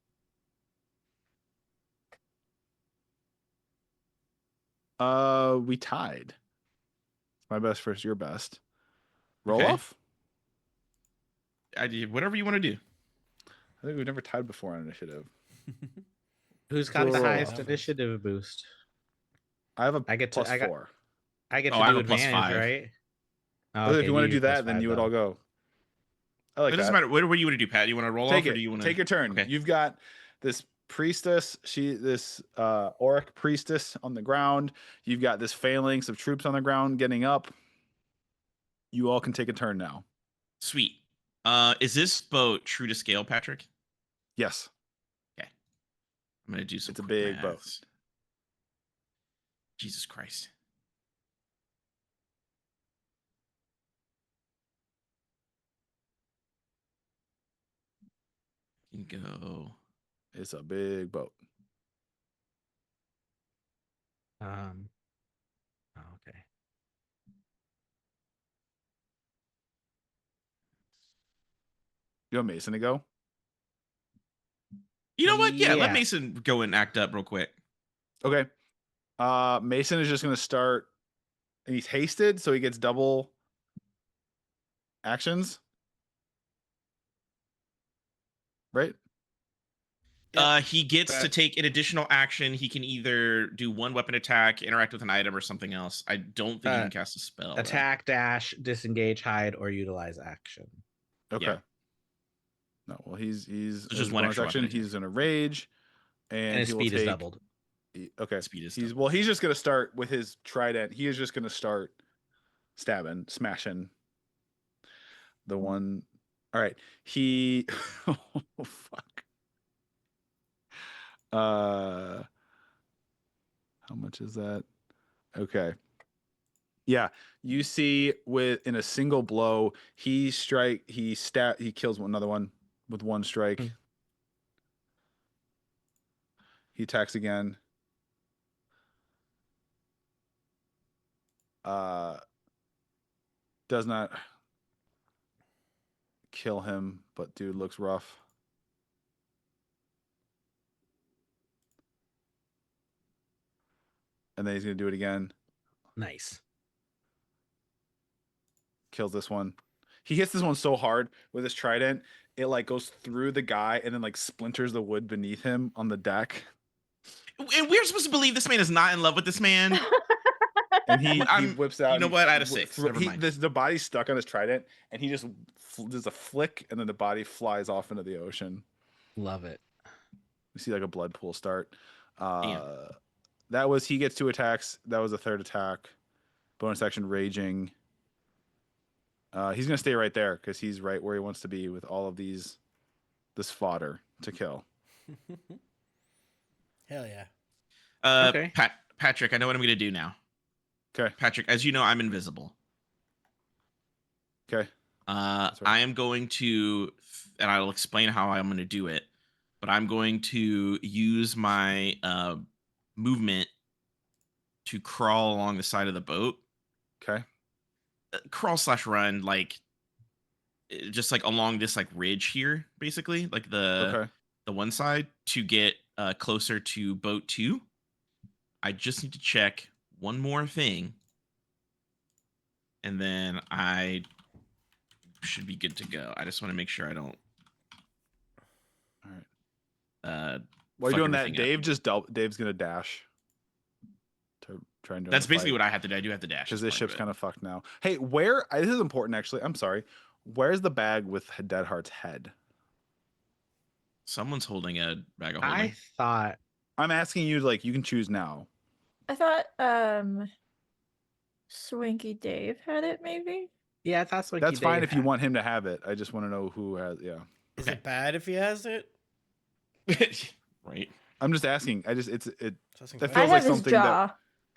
We tied. My best versus your best. Roll Okay. off. I did whatever you want to do. I think we've never tied before on initiative. Who's got the Cool. highest initiative boost? I have a I get to- plus I got- 4. I get Oh, to I have do a plus advantage, 5. right? Oh, if you want to do that, then you would all go. go. I like It doesn't that. matter. What do you want to do, Pat? You want to roll Take off, it. or do you want to Take your turn. Okay. You've got this priestess. This Auric priestess on the ground. You've got this phalanx of troops on the ground getting up. You all can take a turn now. Sweet. Is this boat true to scale, Patrick? Yes. Okay. I'm gonna do some. It's a quick big boat. maths. Jesus Christ. You can go. It's a big boat. Oh, okay. You want Mason to go? You know what? Yeah, let Yeah. Mason go and act up real quick. Okay. Mason is just going to start. And he's hasted, so he gets double actions. Right? He gets to That- take an additional action. He can either do one weapon attack, interact with an item, or something else. I don't think he can cast a spell. though. Attack, dash, disengage, hide, or utilize action. Okay. Yeah. No, well, he's just his one bonus extra action. weapon. He's in a rage, And his he will speed is take. doubled. Okay. Speed is He's doubled. he's just gonna start with his trident. He is just gonna start stabbing, smashing the one. All right. He. Oh fuck. How much is that? Okay. Yeah, you see, in a single blow, he kills another one with one strike. Hmm. He attacks again. Does not kill him, but dude looks rough. And then he's gonna do it again. Nice. Kills this one. He hits this one so hard with his trident, it like goes through the guy and then like splinters the wood beneath him on the deck. And we're supposed to believe this man is not in love with this man. And he I'm- whips out. you know and what? I had a wh- 6. thro- Never he- mind. The body's stuck on his trident, and he just does a flick, and then the body flies off into the ocean. Love it. You see like a blood pool start. Damn. He gets 2 attacks. That was a third attack. Bonus action raging. He's gonna stay right there because he's right where he wants to be with all of this fodder to kill. Hell yeah. Okay. Patrick, I know what I'm going to do now. Okay. Patrick, as you know, I'm invisible. Okay. That's right. I am going to, and I'll explain how I'm going to do it, but I'm going to use my movement to crawl along the side of the boat. Okay. Crawl / run, like just like along this like ridge here, basically, like the one side to get closer to boat 2. I just need to check one more thing, and then I should be good to go. I just want to make sure I don't. All right. fuck While you're doing that, everything up. Dave's gonna dash to try and do. That's basically what I have to do. I do have to dash because That's this part ship's of it. kind of fucked now. Hey, this is important actually. I'm sorry. Where's the bag with Deadheart's head? Someone's holding a bag of I holding. thought I'm asking you, like, you can choose now. I thought Swanky Dave had it maybe. Yeah, that's what That's fine if you want him to have it. I just want to know who has. Yeah, Is Okay. it bad if he has it? Right. I'm just asking. It. Tossing That fire? I feels like have his something that-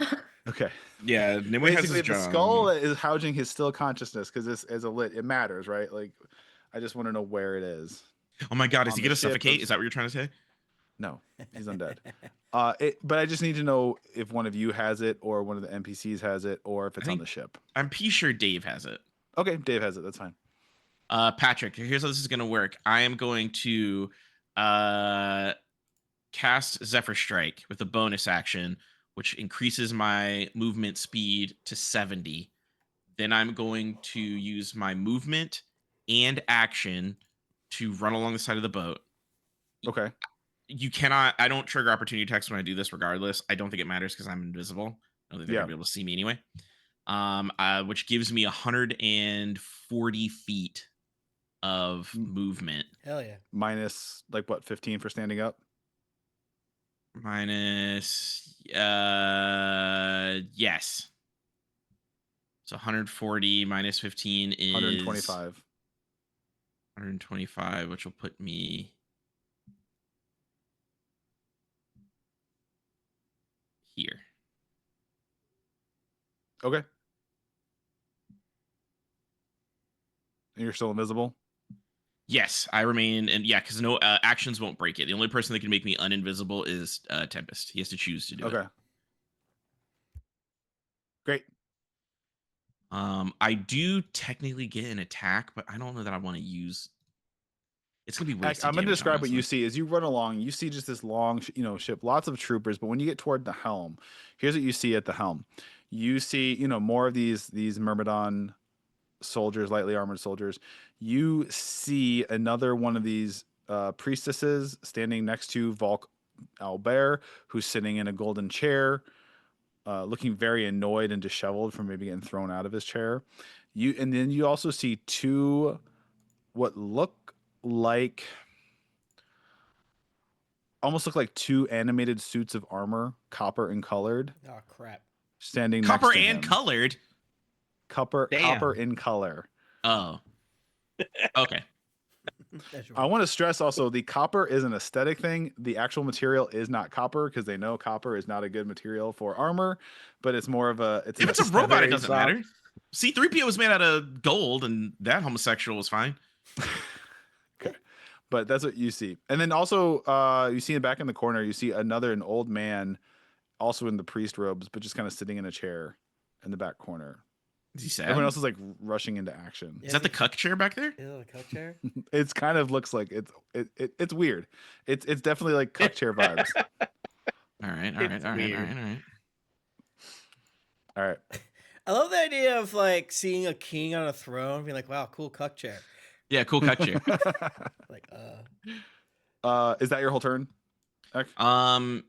jaw. Okay. Yeah. Nimue has Basically, his the jaw. skull is housing his still consciousness because this as a lit, it matters, right? Like, I just want to know where it is. Oh my god, is on he the gonna ship suffocate? of- Is that what you're trying to say? No, he's undead. But I just need to know if one of you has it, or one of the NPCs has it, or if it's on think- the ship. I'm pretty sure Dave has it. Okay, Dave has it. That's fine. Patrick, here's how this is gonna work. I am going to cast Zephyr Strike with a bonus action, which increases my movement speed to 70. Then I'm going to use my movement and action to run along the side of the boat. Okay. I don't trigger opportunity attacks when I do this regardless. I don't think it matters because I'm invisible. I don't think they're Yeah. gonna be able to see me anyway. Which gives me 140 feet of movement. Hell yeah. Minus like what, 15 for standing up? Minus yes. So 140 minus 15 is 125. 125, which will put me here. Okay. And you're still invisible? Yes, I remain, and yeah, because no actions won't break it. The only person that can make me uninvisible is Tempest. He has to choose to do it. Okay. Great. I do technically get an attack, but I don't know that I want to use. It's gonna be wasted. I'm going to damage, describe what you honestly. see. As you run along, you see just this long, ship, lots of troopers. But when you get toward the helm, here's what you see at the helm. You see, more of these Myrmidon soldiers, lightly armored soldiers. You see another one of these priestesses standing next to Volk Albert, who's sitting in a golden chair, looking very annoyed and disheveled from maybe getting thrown out of his chair. And then you also see two what almost look like two animated suits of armor, copper and colored, Oh crap. standing Copper next to and him. colored. Copper Damn. in color. Oh. Okay. I want to stress also the copper is an aesthetic thing. The actual material is not copper because they know copper is not a good material for armor, but it's more of a If it's a robot, it doesn't soft- matter. C-3PO was made out of gold, and that homosexual was fine. Okay. But that's what you see. And then also you see back in the corner, you see an old man also in the priest robes, but just kind of sitting in a chair in the back corner. Is he sad? Everyone else is like rushing into action. Is that the cuck chair back there? Is it a cuck chair? It's kind of looks like it's weird. It's definitely like cuck chair vibes. All right. All right. I love the idea of like seeing a king on a throne, being like, "Wow, cool cuck chair." Yeah, cool cuck chair. Like, Is that your whole turn? Ek?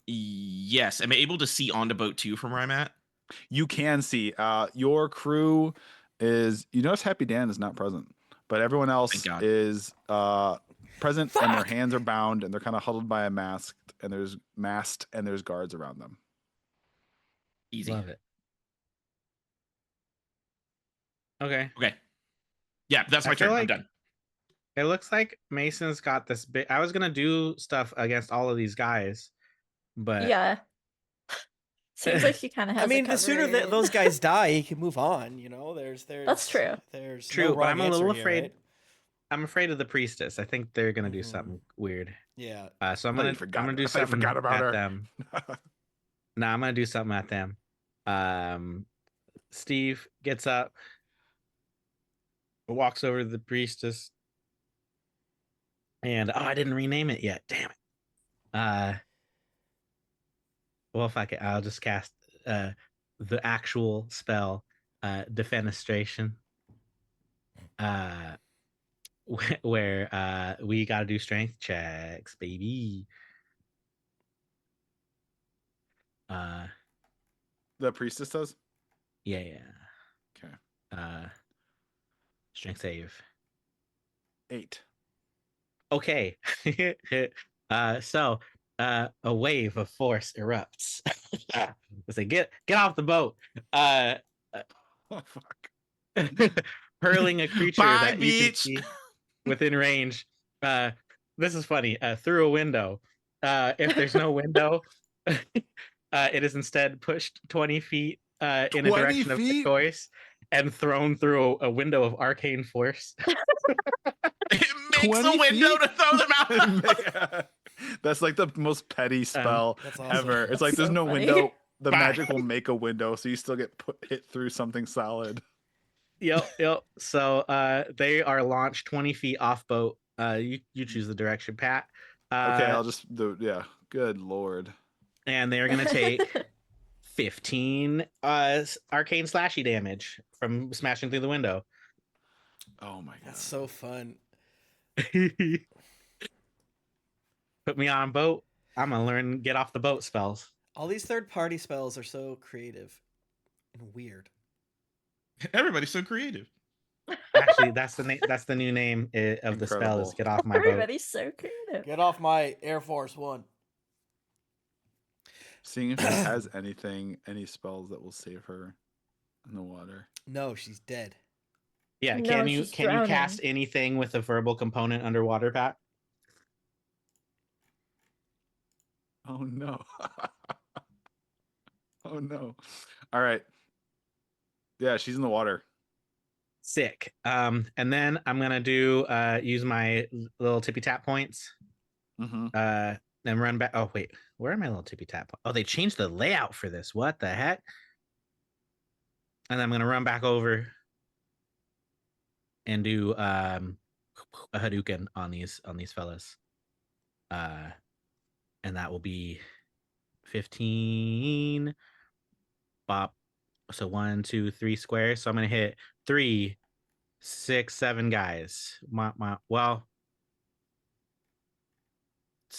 Yes. Am I able to see on the boat too from where I'm at? You can see your crew is. You notice Happy Dan is not present, but everyone else Thank God. is present, and their Fuck! hands are bound, and they're kind of huddled by a mast, and there's guards around them. Easy. Love it. Okay. Okay. Yeah, that's my I feel turn. I'm like- done. It looks like Mason's got this big. I was gonna do stuff against all of these guys, but Yeah. Seems like she kind of has. I mean, it the sooner covered. those guys die, he can move on. You know, there's That's true. There's True, no but wrong I'm a little answer here, afraid- right? I'm afraid of the priestess. I think they're gonna do Mhm. something weird. Yeah. So I'm I thought you gonna forgot- I'm gonna do I thought you something forgot about at her. them. No, I'm gonna do something at them. Steve gets up, walks over to the priestess, and I didn't rename it yet. Damn it. Well, if I can, I'll just cast the actual spell, defenestration. Where we gotta do strength checks, baby. The priestess does. Yeah. Okay. Strength save. 8. Okay. So a wave of force erupts. I say, get off the boat. Oh fuck. Hurling a creature Bye, that you can bitch. see within range. This is funny. Through a window. If there's no window, it is instead pushed 20 feet in a 20 direction of the feet? choice and thrown through a window of arcane force. It makes 20 a window feet? to throw them out. That's like the most petty spell That's awesome. ever. It's like That's there's so no funny. window. The Bye. magic will make a window, so you still get hit through something solid. Yep. So they are launched 20 feet off boat. You choose the direction, Pat. Okay, I'll just do. Yeah. Good lord. And they're gonna take 15 arcane slashy damage from smashing through the window. Oh my god. That's so fun. Put me on boat. I'm gonna learn get off the boat spells. All these third-party spells are so creative and weird. Everybody's so creative. Actually, that's the new name of the spell is Incredible. get off my boat. Everybody's so creative. Get off my Air Force One. Seeing if she has any spells that will save her in the water. No, she's dead. Yeah, No, can you she's cast drowning. anything with a verbal component underwater, Pat? Oh no. Oh no. All right. Yeah, she's in the water. Sick. And then I'm gonna do use my little tippy tap points. Mm-hmm. Then run back. Oh wait, where are my little tippy tap? Oh, they changed the layout for this. What the heck? And then I'm gonna run back over and do a Hadouken on these fellas. And that will be 15 bop. So 1, 2, 3 squares. So I'm gonna hit 3, 6, 7 guys. Well,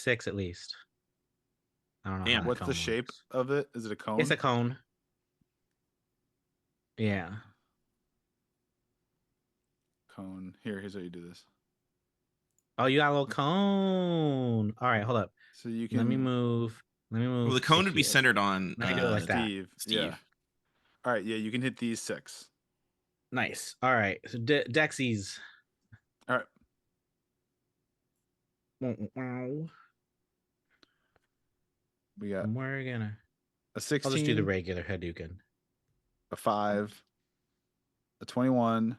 6 at least. I don't know. Damn. How that What's the cone shape works. of it? Is it a cone? It's a cone. Yeah. Cone. Here's how you do this. Oh, you got a little cone. All right, hold up. So you can Let me move. Well, the to cone would be here. centered on Let me do it like that. Steve. Steve. Yeah. All right. Yeah, you can hit these 6. Nice. All right. So Dexies. All right. Wow. We got We're gonna. a I'll just do the 16, regular Hadouken. a 5, a 21.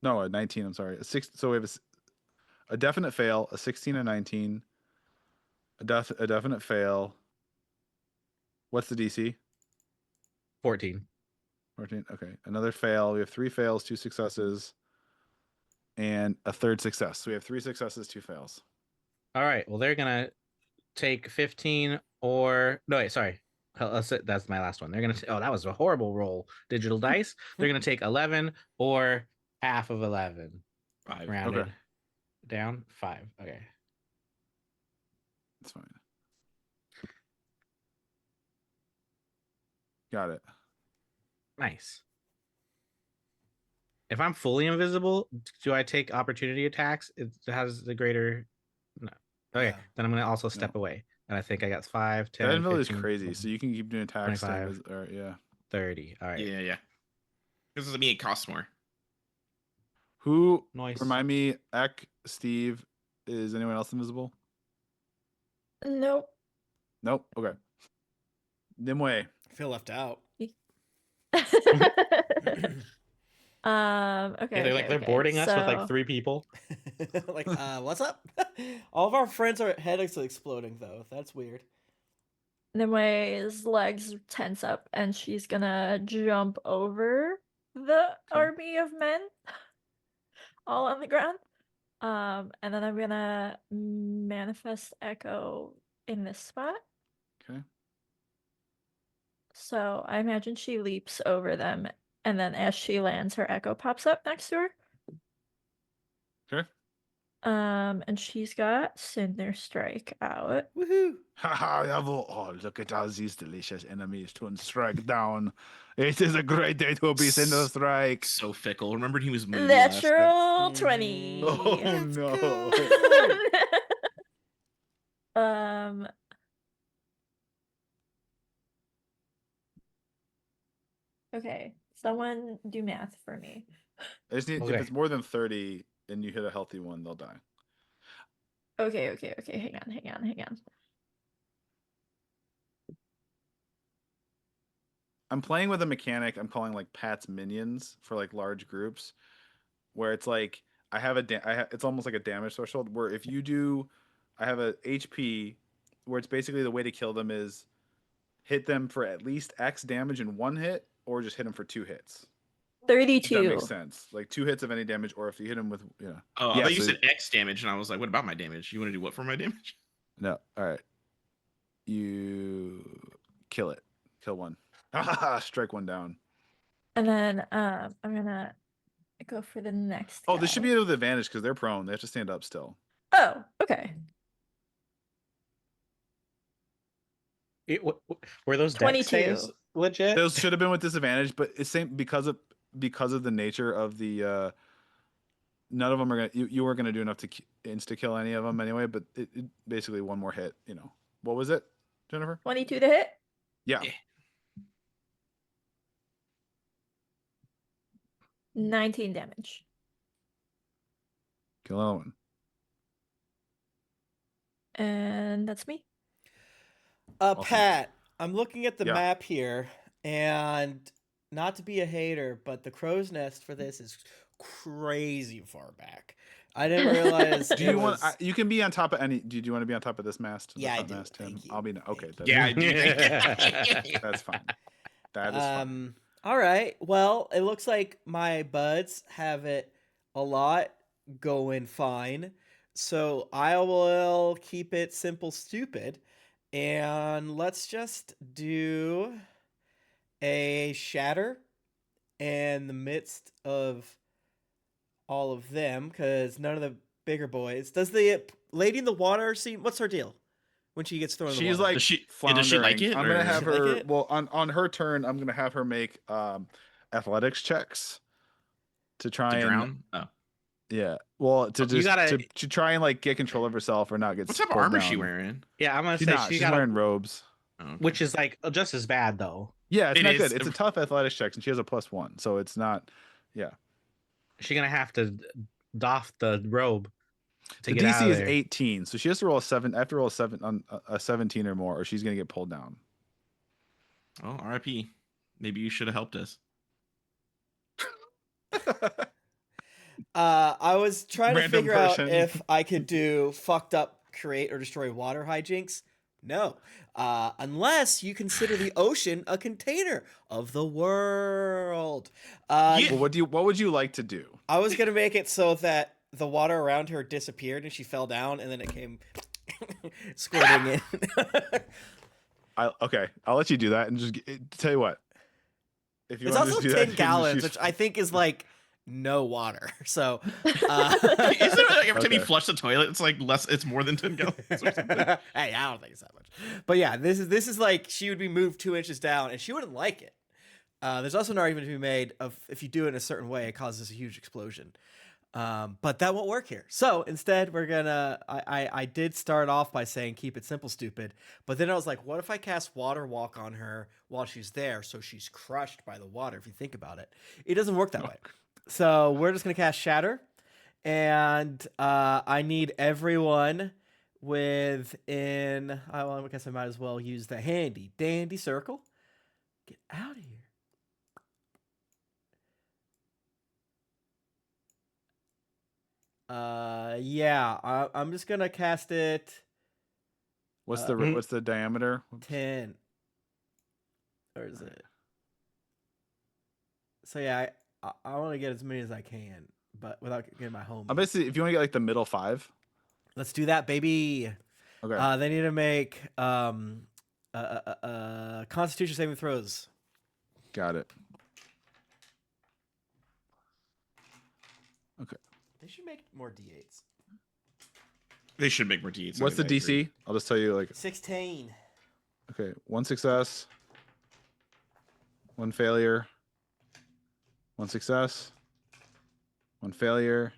No, a 19. I'm sorry. A 6. So we have a definite fail, a 16, a 19, a definite fail. What's the DC? 14. 14. Okay. Another fail. We have 3 fails, 2 successes, and a third success. So we have 3 successes, 2 fails. All right. Well, they're gonna take 15 or no. Wait, sorry. That's my last one. They're gonna. Oh, that was a horrible roll. Digital dice. They're gonna take 11 or half of 11. 5. Rounded down 5. Okay. That's fine. Got it. Nice. If I'm fully invisible, do I take opportunity attacks? It has the greater. No. Okay, Yeah. then I'm gonna also step away. And I think I got 5, 10, That invisibility is 15, crazy. 20, So you can keep doing attacks. 25. Or, yeah. 30. All right. Yeah. This is me. It costs more. Who Nice. remind me? Eck, Steve. Is anyone else invisible? Nope. Nope. Okay. Nimue. I feel left out. Okay. They're okay, they're boarding us with like so- 3 people. Like, what's up? All of our friends are headaches exploding though. That's weird. Nimue's legs tense up and she's gonna jump over the army of men all on the ground. And then I'm gonna manifest echo in this spot. Okay. So I imagine she leaps over them, and then as she lands, her echo pops up next to her. Okay. And she's got Cinder Strike out. Woohoo! Haha, oh, look at all these delicious enemies to strike down. It is a great day to be Cinder Strike. So fickle. Remembered he was moody last night. Natural Mhm. 20. Oh Let's no. go. Okay, someone do math for me. I just need, Okay. if it's more than 30 and you hit a healthy one, they'll die. Okay. Hang on. I'm playing with a mechanic I'm calling like Pat's Minions for like large groups, where it's like I have it's almost like a damage threshold where if you do, I have a HP where it's basically the way to kill them is hit them for at least X damage in 1 hit, or just hit them for 2 hits. If that 32. makes sense. Like 2 hits of any damage, or if you hit them with, Oh, I Yeah, thought you so- said X damage, and I was like, what about my damage? You want to do what for my damage? No. All right. You kill it. Kill one. Strike one down. And then I'm gonna go for the next. Oh, this should guy. be with advantage because they're prone. They have to stand up still. Oh, okay. Were those dex 22. saves legit? Those should have been with disadvantage, but it's same because of the nature of the. None of them are gonna. You weren't gonna do enough to insta kill any of them anyway. But it basically one more hit. What was it, Jennifer? 22 to hit. Yeah. Yeah. 19 damage. Kill another one. And that's me. Awesome. Pat, I'm looking at the Yeah. map here, and not to be a hater, but the crow's nest for this is crazy far back. I didn't realize. Do you it want? was- You can be on top of any. Do you want to be on top of this mast? The Yeah, I front do. Mast, Tim? Thank you. I'll be. Okay. That's Yeah, I fine. do. That's fine. That is fine. All right. Well, it looks like my buds have it a lot going fine. So I will keep it simple, stupid. And let's just do a shatter in the midst of all of them, because none of the bigger boys. Does the lady in the water seem? What's her deal when she gets thrown in the She's water? like Does she floundering. like it, I'm gonna or- have Does she like her. it? Well, on her turn, I'm gonna have her make athletics checks to try to and drown? Oh. yeah. Well, to You just gotta- to try and like get control of herself or not get. What type of pulled armor is down. she wearing? Yeah, I'm gonna She's say not. she She's got wearing robes. Oh, okay. which is like just as bad though. Yeah, it's It not is. good. It's a tough athletics checks, and she has a +1, so it's not. Yeah. She's gonna have to doff the robe to The get out DC of is there. 18, so she has to roll a 7. I have to roll a 7 on a 17 or more, or she's gonna get pulled down. Oh, RIP. Maybe you should have helped us. I was trying to Random figure out person. if I could do fucked up, create or destroy water hijinks. No, unless you consider the ocean a container of the world. Yeah. Well, what would you like to do? I was gonna make it so that the water around her disappeared and she fell down, and then it came squirting in. Okay, I'll let you do that, and just tell you what. If you It's want also to do 10 that, gallons, which I think is like no water. So, Isn't it like every time you Okay. flush the toilet, it's like less? It's more than 10 gallons or something. hey, I don't think it's that much. But yeah, this is like she would be moved 2 inches down, and she wouldn't like it. There's also an argument to be made of if you do it in a certain way, it causes a huge explosion. But that won't work here. So instead, we're gonna. I did start off by saying keep it simple, stupid. But then I was like, what if I cast Water Walk on her while she's there, so she's crushed by the water? If you think about it, it doesn't work that way. So we're just gonna cast Shatter, and I need everyone within. Well, I guess I might as well use the handy dandy circle. Get out of here. Yeah, I'm just gonna cast it What's Uh, what's the diameter? 10. Or is it? So yeah, I want to get as many as I can, but without getting my home. I'm basically if you want to get like the middle 5. Let's do that, baby. Okay. They need to make Constitution saving throws. Got it. Okay. They should make more D8s. They should make more D8s. What's the I agree. DC? I'll just tell you like 16. okay, 1 success, 1 failure, 1 success, 1 failure,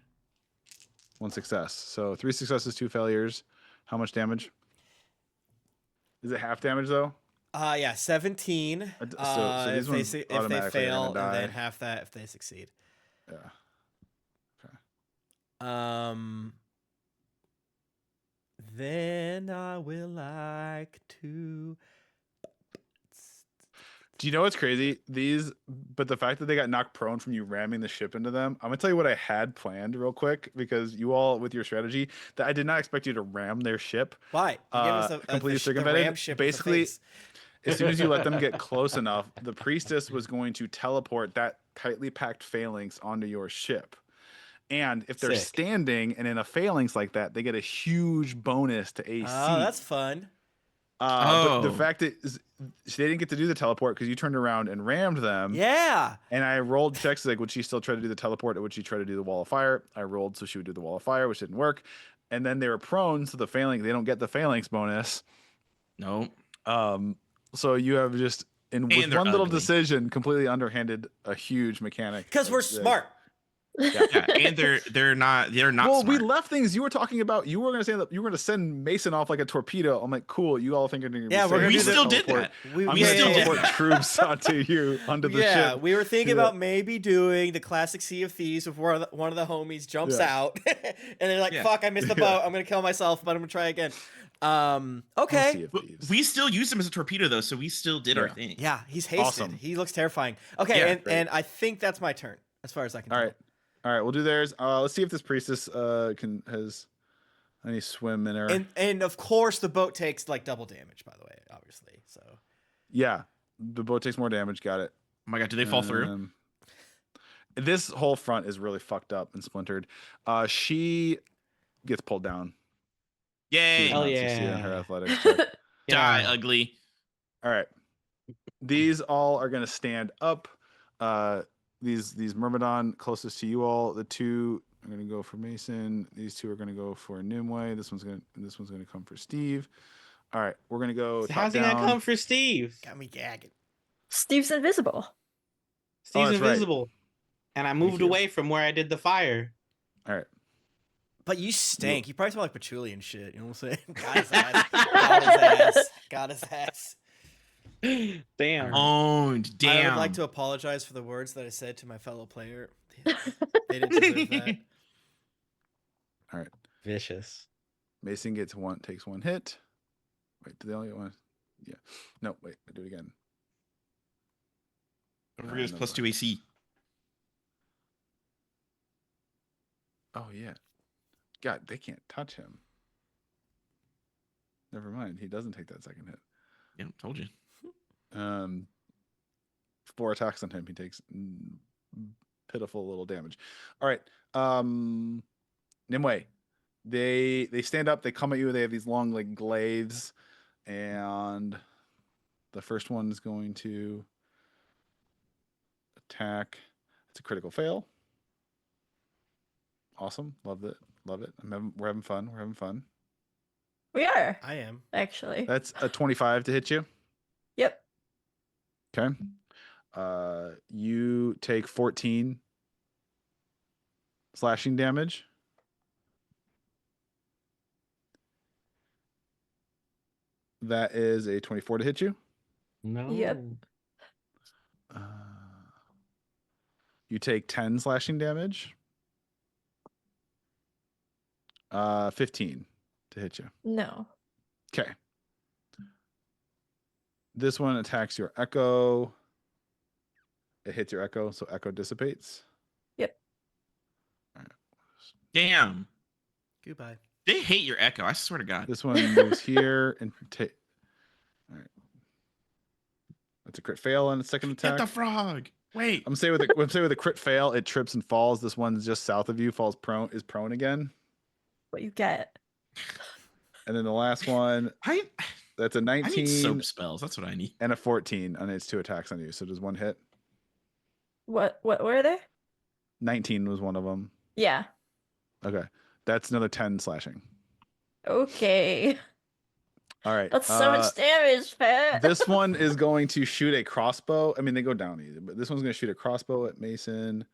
1 success. So 3 successes, 2 failures. How much damage? Is it half damage though? Yeah, 17. So these if ones they if they automatically are fail, gonna and then die. half that if they succeed. Yeah. Then I will like to. Do you know what's crazy? But the fact that they got knocked prone from you ramming the ship into them, I'm gonna tell you what I had planned real quick because you all, with your strategy, that I did not expect you to ram their ship. Why? You give us Completely the circumvented. ram ship with the Basically, face. as soon as you let them get close enough, the priestess was going to teleport that tightly packed phalanx onto your ship. And if they're Sick. standing and in a phalanx like that, they get a huge bonus to AC. Oh, that's fun. But the Oh. fact is, they didn't get to do the teleport because you turned around and rammed them. Yeah. And I rolled checks like, would she still try to do the teleport, or would she try to do the wall of fire? I rolled so she would do the wall of fire, which didn't work. And then they were prone, so the phalanx, they don't get the phalanx bonus. No. So you have just with And they're one little ugly. decision completely underhanded a huge mechanic. Because we're Like, smart. Yeah, and they're not Well, we smart. left things. You were talking about. You were going to say that you were going to send Mason off like a torpedo. I'm like, cool. You all think you're going to Yeah, we're gonna we do the still did that. I'm We going to still did teleport troops onto the yeah, ship. we were thinking Do that. about maybe doing the classic Sea of Thieves before one of the homies jumps Yeah. out, and they're like, Yeah. "Fuck, I missed the boat. I'm gonna kill myself, but I'm gonna try again." Okay. Sea of But Thieves. we still used him as a torpedo though, so we still did our Yeah. thing. Yeah, he's hasted. Awesome. He looks terrifying. Okay, Yeah, and I think that's my turn as far as I can All tell. right. All right, we'll do theirs. Let's see if this priestess has any swim in her. And of course the boat takes like double damage, by the way, obviously. So Yeah, the boat takes more damage. Got it. Oh my god, did they fall through? This whole front is really fucked up and splintered. She gets pulled down. She Yay! does Hell not succeed on her yeah. athletics check. Die, Yeah. ugly. All right, these all are going to stand up. These Myrmidon closest to you all, the two are gonna go for Mason. These two are gonna go for Nimue. This one's gonna come for Steve. All right, we're gonna go top How's he down. gonna come for Steve? Got me gagging. Steve's invisible. Steve's that's right. invisible, and I moved you. away from where I did the fire. All right. But you stink. You probably smell like patchouli and shit. You know what I'm saying? Got his ass. Got his ass. Got his ass. Damn. Owned. I Damn. would like to apologize for the words that I said to my fellow player. They didn't deserve that. All right. Vicious. Mason takes one hit. Wait, did they only get one? Yeah. No, wait, I do it again. Don't forget his plus 2 AC. Oh yeah. God, they can't touch him. Never mind. He doesn't take that second hit. Yeah, told you. 4 attacks on him. He takes pitiful little damage. All right. Nimue. They stand up, they come at you, they have these long like glaives, and the first one is going to attack. It's a critical fail. Awesome. Love it. Love it. We're having fun. We're having fun. We are, I am. actually. That's a 25 to hit you. Yep. Okay. You take 14 slashing damage. That is a 24 to hit you. No. Yep. You take 10 slashing damage. 15 to hit you. No. Okay. This one attacks your echo. It hits your echo, so echo dissipates. Yep. Damn. Goodbye. They hate your echo. I swear to God. This one moves here and take. All right. That's a crit fail on its second attack. Get the frog. Wait. I'm saying with a crit fail, it trips and falls. This one's just south of you, is prone again. What you get. And then the last one, that's a I need 19 soap spells. That's what I need. and a 14 on its 2 attacks on you. So does one hit? What were they? 19 was one of them. Yeah. Okay. That's another 10 slashing. Okay. All right. That's so much damage, Pat. This one is going to shoot a crossbow. I mean, they go down easy, but this one's going to shoot a crossbow at Mason.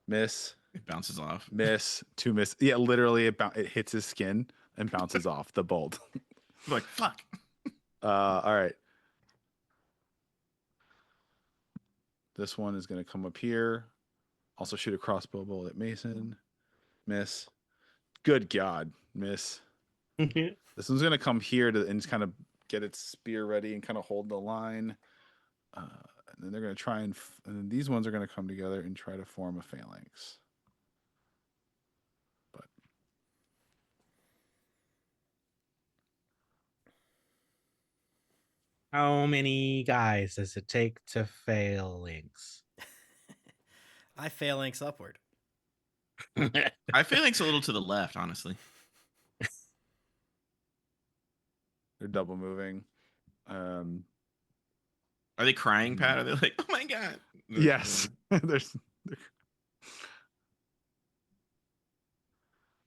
Miss. It bounces off. Miss. 2 miss. Yeah, literally, it hits his skin and bounces off the bolt. I'm like, fuck. All right. This one is going to come up here. Also shoot a crossbow bolt at Mason. Miss. Good God. Miss. This one's going to come here and just kind of get its spear ready and kind of hold the line. And then they're going to try and then these ones are going to come together and try to form a phalanx. But How many guys does it take to phalanx? I phalanx upward. I phalanx a little to the left, honestly. they're double moving. Are they crying, Pat? Are they like, oh my God? Yes.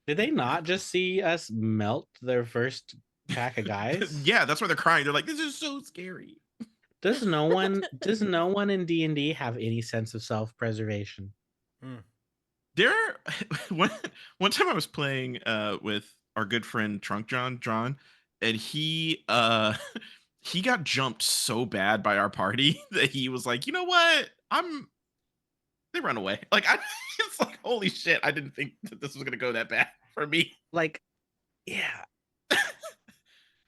Did they not just see us melt their first pack of guys? Yeah, that's why they're crying. They're like, this is so scary. Does no one in D&D have any sense of self-preservation? There, one time I was playing with our good friend Trunk John, and he got jumped so bad by our party that he was like, you know what? They run away. Like it's like, holy shit! I didn't think that this was gonna go that bad for me. Like, yeah.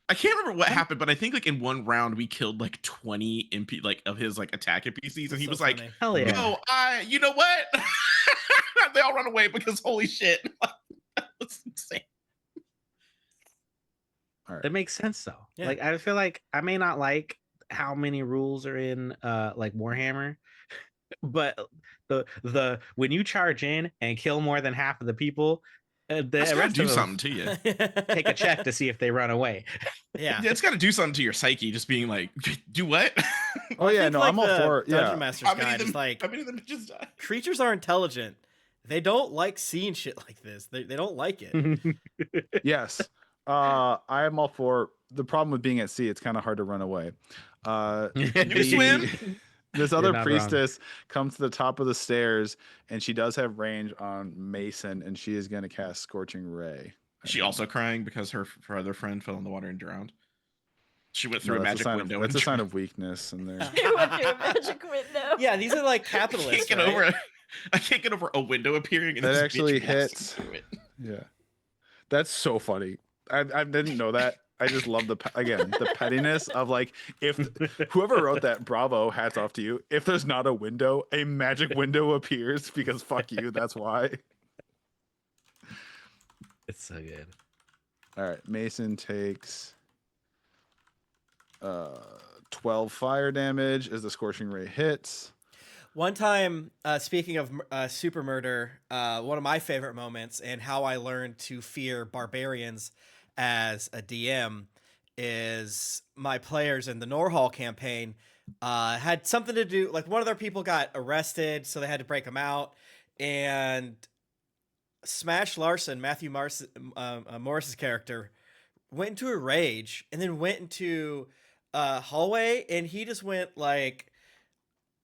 I can't remember what happened, but I think like in one round we killed like 20 of his like attack NPCs, and he was like, Hell yeah. "No, you know what?" They all run away because holy shit, that's insane. All right. That makes sense though. Yeah. Like I feel like I may not like how many rules are in like Warhammer, but the when you charge in and kill more than half of the people, the That's gotta rest do of them something to you. take a check to see if they run away. Yeah. Yeah, it's got to do something to your psyche, just being like, do what? Oh yeah, think, no, like, I'm all the for it. Dungeon Yeah. Master's How many Guide of them is like how many of them just die? creatures are intelligent. They don't like seeing shit like this. They don't like it. Yes. I am all for the problem with being at sea. It's kind of hard to run away. You can swim. This You're other not wrong. priestess comes to the top of the stairs, and she does have range on Mason, and she is going to cast Scorching Ray. Is she also crying because her other friend fell in the water and drowned? She went through No, a that's magic window. That's a and sign drowned. of weakness in there. You went through a magic window. Yeah, these are like I can't capitalists. get right? over it. I can't get over a window appearing and That this actually bitch blasting hits. through it. Yeah, that's so funny. I didn't know that. I just love the pettiness of like, if whoever wrote that, bravo, hats off to you. If there's not a window, a magic window appears because fuck you. That's why. It's so good. All right, Mason takes 12 fire damage as the Scorching Ray hits. One time, speaking of super murder, one of my favorite moments and how I learned to fear barbarians as a DM is my players in the Norhall campaign had something to do, like one of their people got arrested, so they had to break him out, and Smash Larson, Matthew Morris's character, went into a rage and then went into a hallway, and he just went like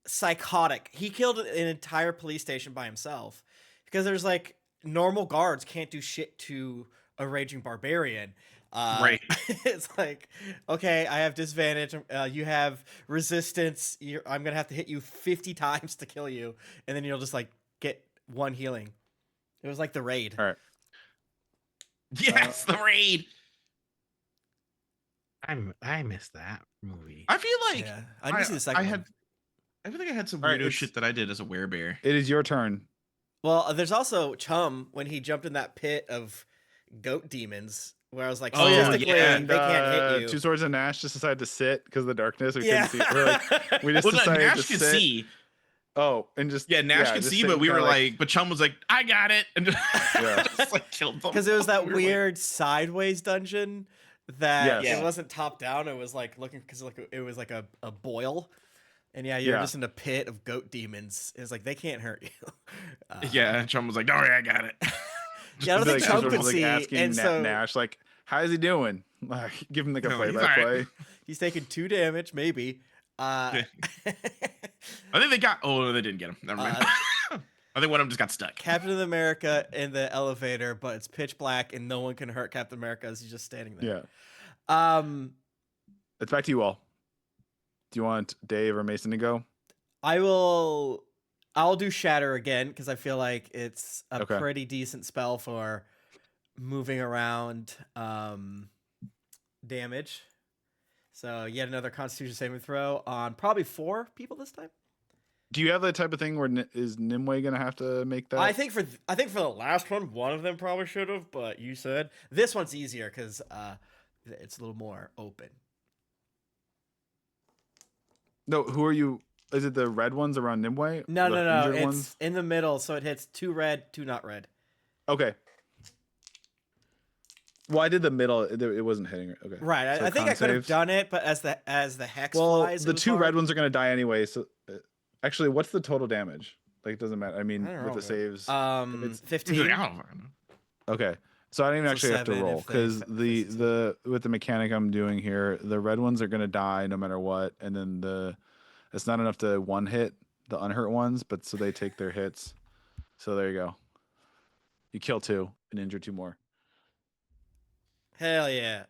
psychotic. He killed an entire police station by himself because there's like normal guards can't do shit to a raging barbarian. Right. It's like, okay, I have disadvantage. You have resistance. I'm gonna have to hit you 50 times to kill you, and then you'll just like get one healing. It was like the raid. All right. Yes, the raid. I missed that movie. I feel like Yeah, I need to see the second one. I feel like I had some All right, weirdo it's- shit that I did as a werebear. It is your turn. Well, there's also Chum when he jumped in that pit of goat demons, where I was like, Oh, statistically, yeah. they can't hit you. Two Swords and Nash just decided to sit because of the darkness. We Yeah. couldn't see. We're like, we just Well, no, decided Nash to can sit. see. Oh, and just Yeah, Nash can just see, sit but and we were kinda like, but Chum was like, I got it, and just, Yeah. just like killed them. Because it was that We were like, weird sideways dungeon that Yes. it wasn't top down. It was like looking because like it was like a boil, and yeah, you're Yeah. just in a pit of goat demons. It's like they can't hurt you. yeah, and Chum was like, all right, I got it. Yeah, I don't Be think like, Chum sort of could like see, asking and so Nash like, how's he doing? Like, give him like a No, he's play-by-play. he's taking 2 damage, maybe. I think they got. Oh, no, they didn't get him. Never mind. I think one of them just got stuck. Captain America in the elevator, but it's pitch black and no one can hurt Captain America as he's just standing there. Yeah, it's back to you all. Do you want Dave or Mason to go? I'll do Shatter again because I feel like it's a Okay. pretty decent spell for moving around damage. So yet another Constitution saving throw on probably 4 people this time. Do you have that type of thing where is Nimue gonna have to make that? I think for the last one of them probably should have, but you said this one's easier because it's a little more open. No, who are you? Is it the red ones around Nimue? No, The no, injured it's ones? in the middle, so it hits 2 red, 2 not red. Okay. Well, I did the middle. It wasn't hitting it. Okay. Right, So I think I con could have save. done it, but as the hex Well, flies, it the was 2 hard. red ones are gonna die anyway. So, actually, what's the total damage? Like, it doesn't matter. I mean, I don't with know, the saves. it's- 15. Okay, so I don't even So actually have to 7 roll if they because fa- the with the mechanic I'm doing here, the red ones are gonna die no matter what, and then it's not enough to one hit the unhurt ones, but so they take their hits. So there you go. You kill 2 and injure 2 more. Hell yeah.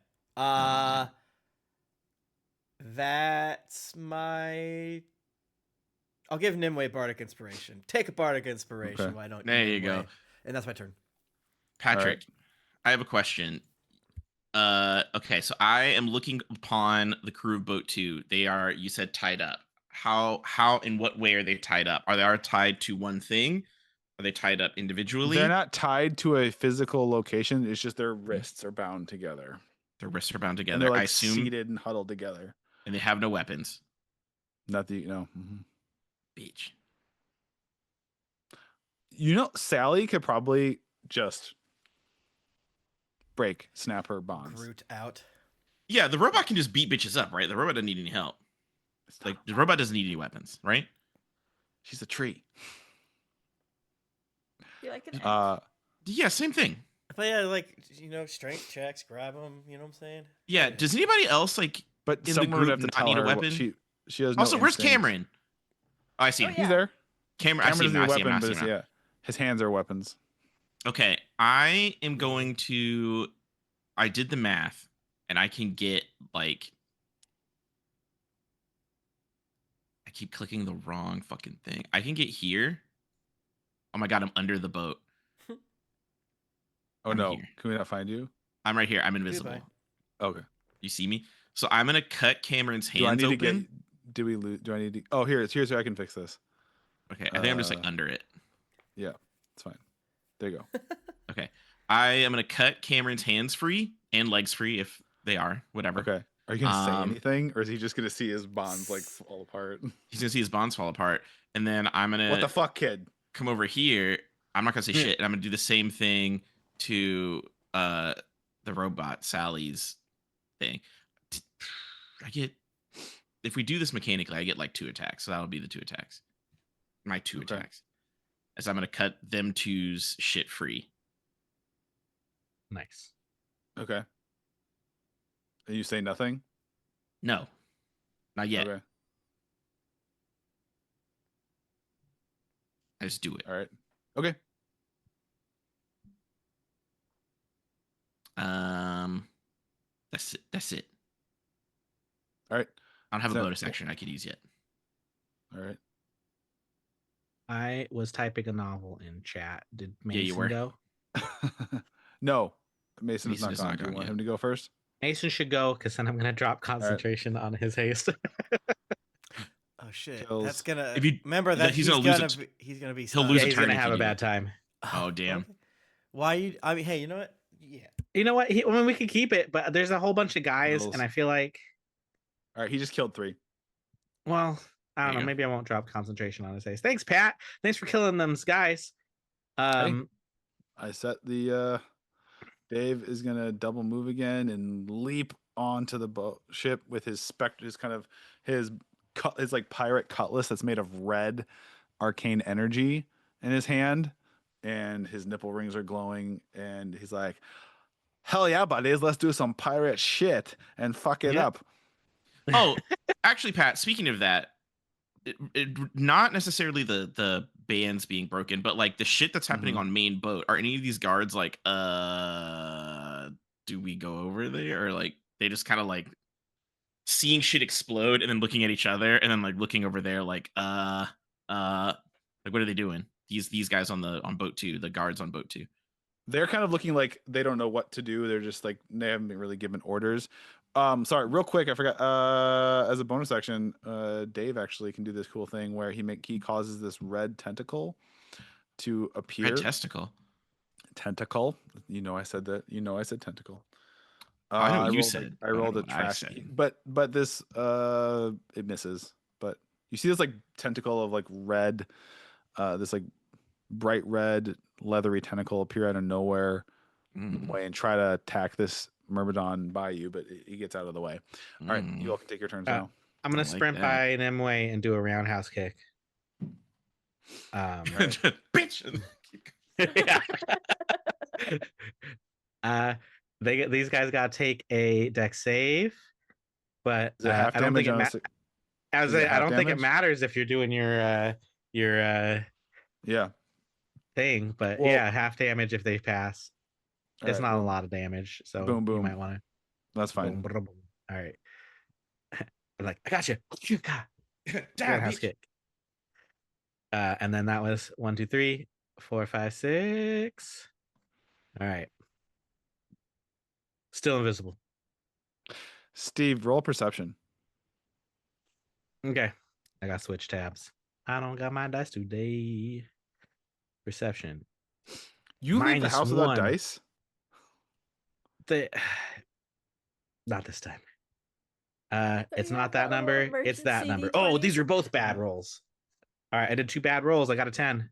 That's my. I'll give Nimue Bardic Inspiration. Take a Bardic Inspiration. Okay. Why don't There you Nimue? go. And that's my turn. Patrick, I have a question. Okay, so I am looking upon the crew of boat 2. They are, you said, tied up. How in what way are they tied up? Are they tied to one thing? Are they tied up individually? They're not tied to a physical location. It's just their wrists are bound together. Their wrists are bound And together. they're like I assume, seated and huddled together. and they have no weapons. Not that you know. Mhm. Bitch. You know, Sally could probably just snap her bonds. Groot out. Yeah, the robot can just beat bitches up, right? The robot doesn't need any help. Like the robot doesn't need any weapons, right? She's a tree. You like an Yeah, same thing. But yeah, like strength checks, grab them. You know what I'm saying? Yeah. Does anybody else like But in the someone would group have to not tell need a her what weapon? she has no Also, where's instinct. Cameron? Oh, I see Oh, him. yeah. He's there. Cameron, I see Cameron him. doesn't Now. need a I see him. Now. weapon, I but see him. Now. yeah, his hands are weapons. Okay, I am going to. I did the math, and I can get like. I keep clicking the wrong fucking thing. I can get here. Oh my god, I'm under the boat. Oh I'm no, here. can we not find you? I'm right here. I'm invisible. fine. Okay. You see me? So I'm gonna cut Cameron's Do I hands need to open. get? Do we lose? Do I need to? Oh, here's where I can fix this. Okay, I think I'm just like under it. Yeah, it's fine. There you go. Okay, I am gonna cut Cameron's hands free and legs free if they are, whatever. Okay. Are you gonna say Um, anything, or is he just gonna see his bonds like fall apart? He's gonna see his bonds fall apart, and then I'm gonna What the fuck, kid? come over here. I'm not gonna say shit, and I'm gonna do the same thing to the robot Sally's thing. I get if we do this mechanically, I get like 2 attacks, so that'll be the 2 attacks. My 2 Okay. attacks. As I'm gonna cut them two's shit free. Nice. Okay. And you say nothing? No, not yet. Okay. I just do it. All right. Okay. That's it. That's it. All right. I don't have a So- bonus action I could use yet. All right. I was typing a novel in chat. Did Mason Yeah, you were. go? No, Mason is Mason not is gone. not Do you gone want yet. him to go first? Mason should go because then I'm gonna drop concentration on his haste. Oh shit, Kills. that's gonna. If you- remember that he's he's gonna lose gonna it. be, he's gonna be. He'll stunned. lose Yeah, a he's turn gonna if have you a do bad it. time. Oh, damn. Why you? I mean, hey, you know what? Yeah. You know what? I mean, we could keep it, but there's a whole bunch of guys, Kills. and I feel like, All right. He just killed 3. well, I There don't you know. go. Maybe I won't drop concentration on his haste. Thanks, Pat. Thanks for killing them guys. I set the. Dave is gonna double move again and leap onto the boat ship with his spectre, his kind of his like pirate cutlass that's made of red arcane energy in his hand, and his nipple rings are glowing, and he's like, "Hell yeah, buddies, let's do some pirate shit and fuck it Yeah. up." Oh, actually, Pat, speaking of that, not necessarily the bands being broken, but like the shit that's happening Mhm. on main boat. Are any of these guards like, do we go over there? Or like they just kind of like seeing shit explode and then looking at each other and then like looking over there like, like what are they doing? These guys on boat 2, the guards on boat 2. They're kind of looking like they don't know what to do. They're just like they haven't been really given orders. Sorry, real quick, I forgot. As a bonus action, Dave actually can do this cool thing where he causes this red tentacle to appear. Red testicle. Tentacle. You know I said that. You know I said tentacle. I know what you rolled said, I but I don't rolled know a what I trash. said. But this it misses. But you see this like tentacle of like red, this like bright red leathery tentacle appear out of nowhere way and try to attack this Myrmidon by you, but he gets out of the way. All right, you all can take your turns now. I'm gonna I like sprint that. by Nimue and do a roundhouse kick. Bitch. Yeah. These guys gotta take a deck save, but Is it half I don't think damage it on ma- is it I half don't think it damage? matters if you're doing your Yeah. thing, but Well- yeah, half damage if they pass. All It's right, not a well, lot of damage, so boom, you boom. might want to. That's fine. All right. I'm like, I got you. Damn, Roundhouse bitch. kick. And then that was 1, 2, 3, 4, 5, 6. All right. Still invisible. Steve, roll perception. Okay. I got switch tabs. I don't got my dice today. Perception. You leave the Minus house without 1. dice? Not this time. So It's you not have that that little number. It's that emergency number. Oh, D20? these are both bad rolls. All right, I did 2 bad rolls. I got a 10.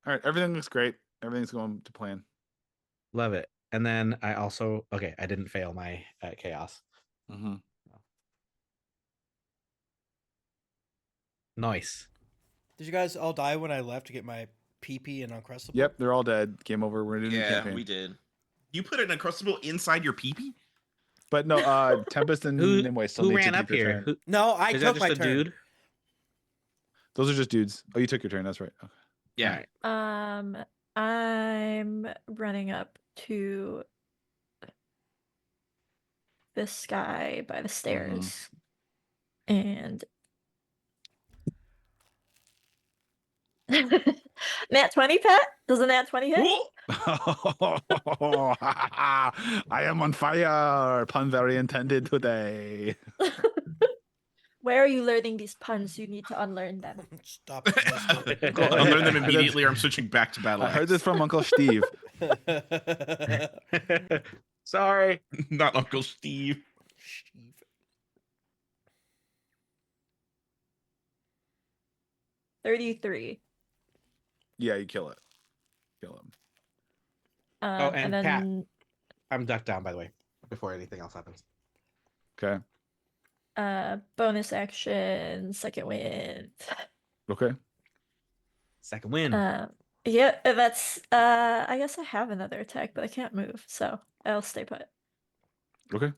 All right, everything looks great. Everything's going to plan. Love it. And then I also I didn't fail my chaos. Mm-hmm. Nice. Did you guys all die when I left to get my PP and Uncrustable? Yep, they're all dead. Game over. We're gonna do a new Yeah, campaign. we did. You put an Uncrustable inside your peepee? But no, Tempest and Nimue still Who need ran to up take their here? turn. No, I Is that took just my a turn. dude? Those are just dudes. Oh, you took your turn. That's right. Okay. Yeah. Alright. I'm running up to this guy by the stairs. And Nat 20 pet? Does a Nat 20 hit? Cool. I am on fire. Pun very intended today. Where are you learning these puns? You need to unlearn them. Stop. Mister. Cool. I'll learn them immediately, or I'm switching back to battle. I heard this from Uncle Steve. Sorry. Not Uncle Steve. 33. Yeah, you kill it. Kill him. and and Pat. then I'm ducked down, by the way, before anything else happens. Okay. bonus action, second wind. Okay. Second win. Yeah, that's I guess I have another attack, but I can't move, so I'll stay put. Okay.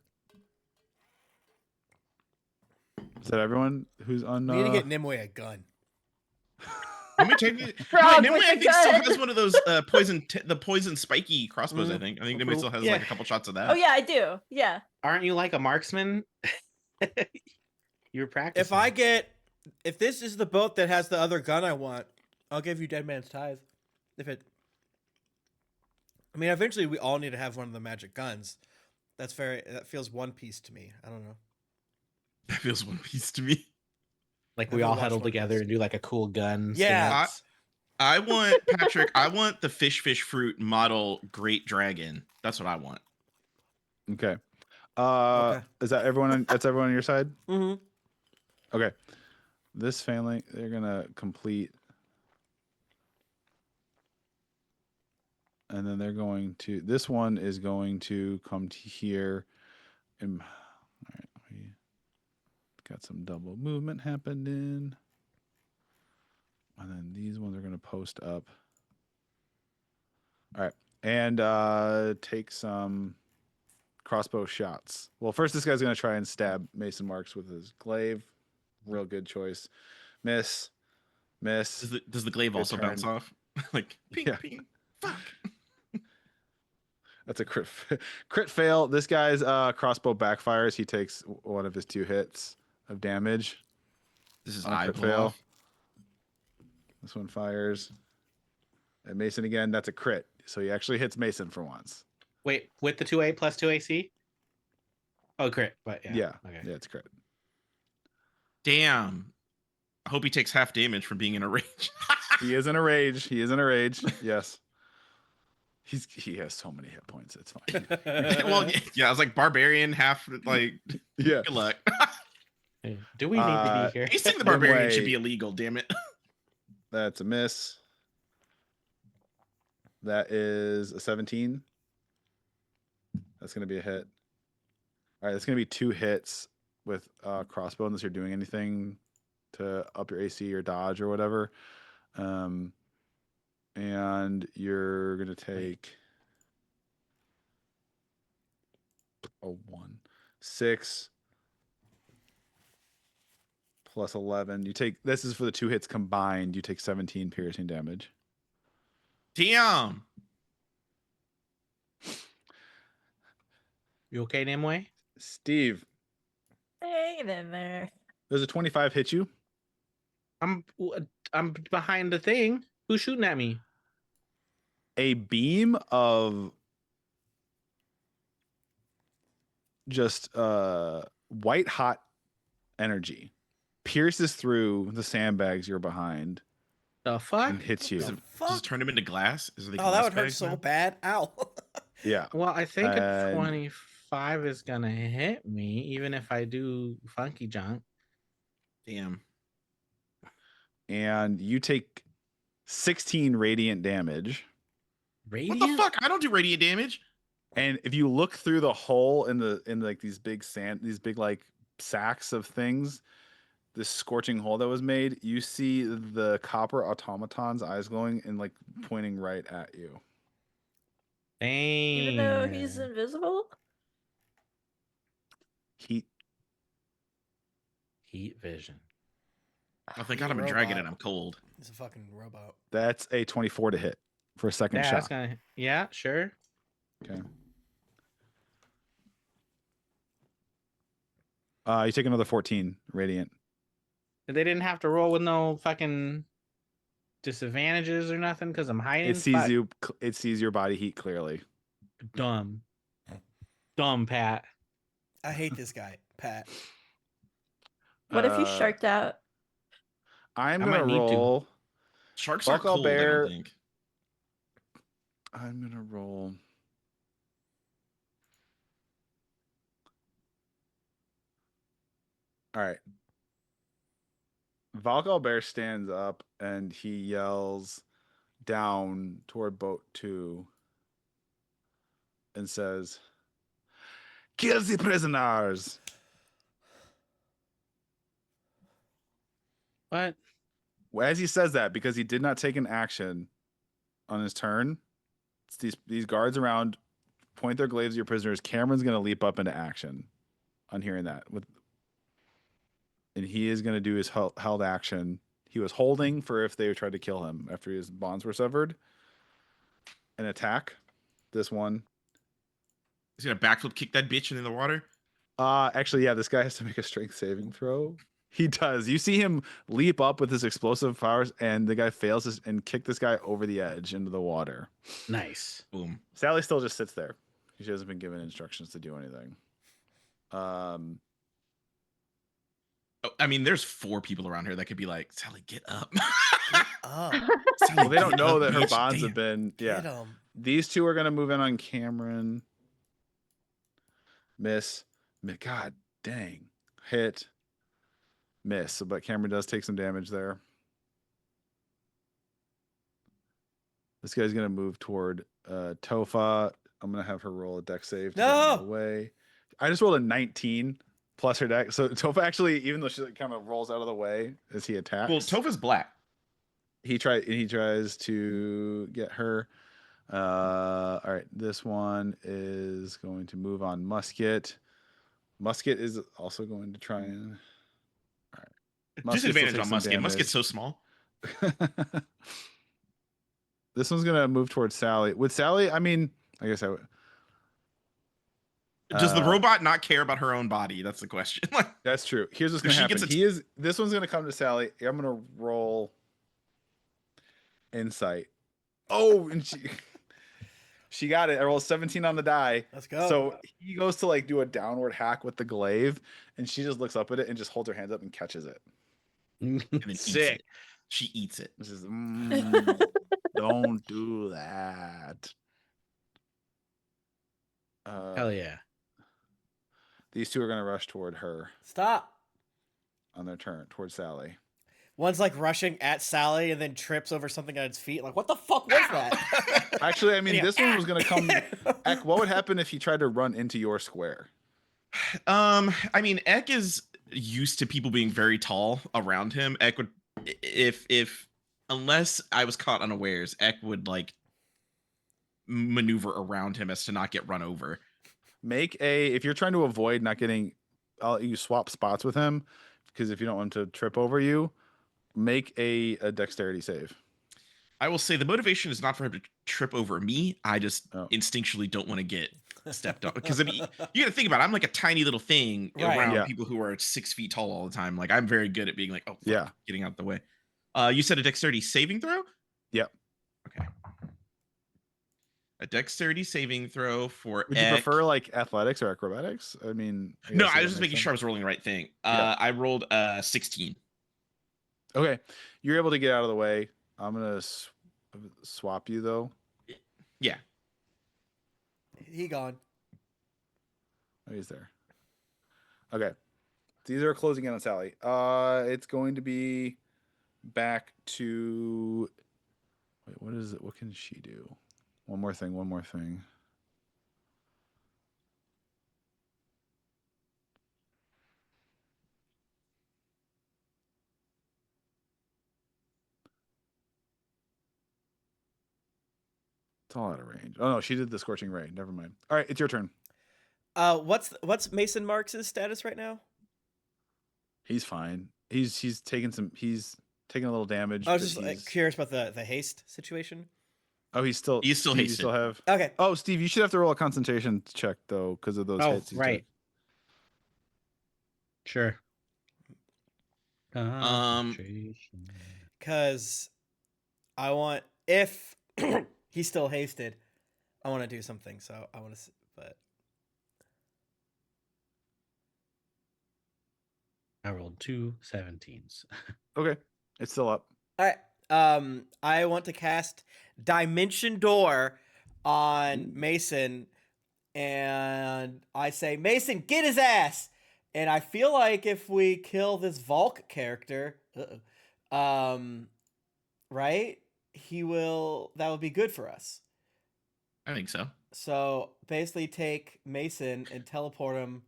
Is that everyone who's on? We need to get Nimue a gun. Let me take it. Frog Nimue, with I the think, still gun. has one of those the poison spiky crossbows. I think Nimue still has like a couple shots of that. Oh yeah, I do. Yeah. Aren't you like a marksman? You were practicing. If this is the boat that has the other gun I want, I'll give you Dead Man's Tithe. I mean, eventually we all need to have one of the magic guns. That feels One Piece to me. I don't know. That feels One Piece to me. Like Never we all watched huddle One together Piece. and do like a cool gun. Yeah. stance. I want Patrick. I want the fish fruit model Great Dragon. That's what I want. Okay. Okay. Is that everyone? That's everyone on your side. Mm-hmm. Okay. This family, they're gonna complete, and then they're going to. This one is going to come to here. All right, we got some double movement happening, and then these ones are gonna post up. All right, and take some crossbow shots. Well, first this guy's gonna try and stab Mason Marks with his glaive. Real good choice. Miss. Does the glaive Good also bounce turn. off? Like ping, Yeah. ping. Fuck. That's a crit fail. This guy's crossbow backfires. He takes one of his 2 hits of damage. This is On a eye crit blow fail. off. This one fires. And Mason again, that's a crit. So he actually hits Mason for once. Wait, with the 2A plus 2 AC? Oh, crit. But yeah. Yeah. Okay. Yeah, it's crit. Damn. I hope he takes half damage from being in a rage. He is in a rage. He is in a rage. Yes. He has so many hit points. It's fine. Well, yeah, I was like barbarian, half like Yeah. good luck. Hey, do we need to be here? Facing the barbarian Anyway. should be illegal, damn it. That's a miss. That is a 17. That's going to be a hit. All right, it's going to be 2 hits with crossbow unless you're doing anything to up your AC or dodge or whatever. And you're going to take a 1. 6 plus 11. You take, this is for the 2 hits combined. You take 17 piercing damage. Damn. You okay, Nimue? Steve, Hang in there. does a 25 hit you? I'm behind the thing. Who's shooting at me? A beam of just white hot energy pierces through the sandbags you're behind The fuck? and hits you. Does it Fuck. turn him into glass? Is it Oh, that would hurt so bad. Ow. Yeah. Well, I think a And- 25 is gonna hit me, even if I do funky junk. Damn. And you take 16 radiant damage. Radiant? What the fuck? I don't do radiant damage. And if you look through the hole in like these big like sacks of things, this scorching hole that was made, you see the copper automaton's eyes glowing and like pointing right at you. Dang. Even though he's invisible? Heat. Heat vision. Oh, thank He's God a I'm a dragon robot. and I'm cold. He's a fucking robot. That's a 24 to hit for a second Yeah, that's shot. gonna. Yeah, sure. Okay. You take another 14 radiant. They didn't have to roll with no fucking disadvantages or nothing because I'm hiding. It sees Fuck. you. It sees your body heat clearly. Dumb. Dumb, Pat. I hate this guy, Pat. What if you Uh, sharked out? I'm I gonna might need to. roll. Sharks aren't Buckle cold, I bear. don't think. I'm gonna roll. All right. Valgal Bear stands up and he yells down toward boat 2 and says, "Kill the prisoners!" What? Well, as he says that, because he did not take an action on his turn, it's these guards around point their glaives at your prisoners. Cameron's going to leap up into action on hearing that. And he is going to do his held action. He was holding for if they tried to kill him after his bonds were severed. An attack. This one. He's gonna backflip kick that bitch into the water. Actually, yeah, this guy has to make a strength saving throw. He does. You see him leap up with his explosive powers, and the guy fails and kick this guy over the edge into the water. Nice. Boom. Sally still just sits there. She hasn't been given instructions to do anything. Oh, I mean, there's 4 people around here that could be like, Sally, get up. Oh, Sally, Well, they don't get know up, that her bitch. bonds Damn. have been. Yeah, get him. these 2 are gonna move in on Cameron. Miss. God dang. Hit. Miss. But Cameron does take some damage there. This guy's gonna move toward Tofa. I'm gonna have her roll a deck save to get him out of the way. I just rolled a 19 plus her deck. So Tofa actually, even though she kind of rolls out of the way as he attacks, Well, Topha's black. he tries to get her. All right, this one is going to move on Musket. Musket is also going to try and. All right. Musket still Disadvantage takes on some Musket. damage. Musket's so small. This one's gonna move towards Sally. With Sally, I mean, I guess I would. Does the robot not care about her own body? That's the question. Like, That's true. Here's what's So gonna she happen. gets This one's gonna come to Sally. I'm gonna roll insight. Oh, and she got it. I rolled 17 on the die. Let's go. So he goes to like do a downward hack with the glaive, and she just looks up at it and just holds her hands up and catches it. and then eats Sick. it. She eats it. This is don't do that. Hell yeah. These 2 are gonna rush toward her Stop. on their turn, toward Sally. One's like rushing at Sally and then trips over something at its feet. Like, what the fuck was that? Actually, I mean, Yeah. this one was gonna come. Ek, what would happen if he tried to run into your square? I mean, Ek is used to people being very tall around him. Ek would, if unless I was caught unawares, Ek would like maneuver around him as to not get run over. If you're trying to avoid not getting, you swap spots with him, because if you don't want him to trip over you, make a dexterity save. I will say the motivation is not for him to trip over me. I just Oh. instinctually don't want to get stepped on, because I mean, you got to think about it. I'm like a tiny little thing Right. around Yeah. people who are 6 feet tall all the time. Like, I'm very good at being like, oh, fuck, Yeah. getting out the way. You said a dexterity saving throw? Yep. Okay. A dexterity saving throw for Would you Ek. prefer like athletics or acrobatics? I mean, No, guess I that was just makes making sure I sense. was rolling the right thing. Yeah. I rolled 16. Okay, you're able to get out of the way. I'm gonna swap you though. Yeah. He gone. Oh, he's there. Okay, these are closing in on Sally. It's going to be back to. Wait, what is it? What can she do? One more thing. fall out of range. Oh no, she did the scorching ray. Never mind. All right, it's your turn. What's Mason Marks' status right now? He's fine. He's taking a little damage. I was but just curious about the haste situation. Oh, he's still Steve, you hasted. still have. Okay. Oh, Steve, you should have to roll a concentration check though, because of those hits. You right. took. Sure. Because I want, if he's still hasted, I want to do something. So I want to, but I rolled 2 17s. Okay, it's still up. all right. I want to cast Dimension Door on Mason, and I say, Mason, get his ass. And I feel like if we kill this Volk character, right, that would be good for us. I think so. So basically, take Mason and teleport him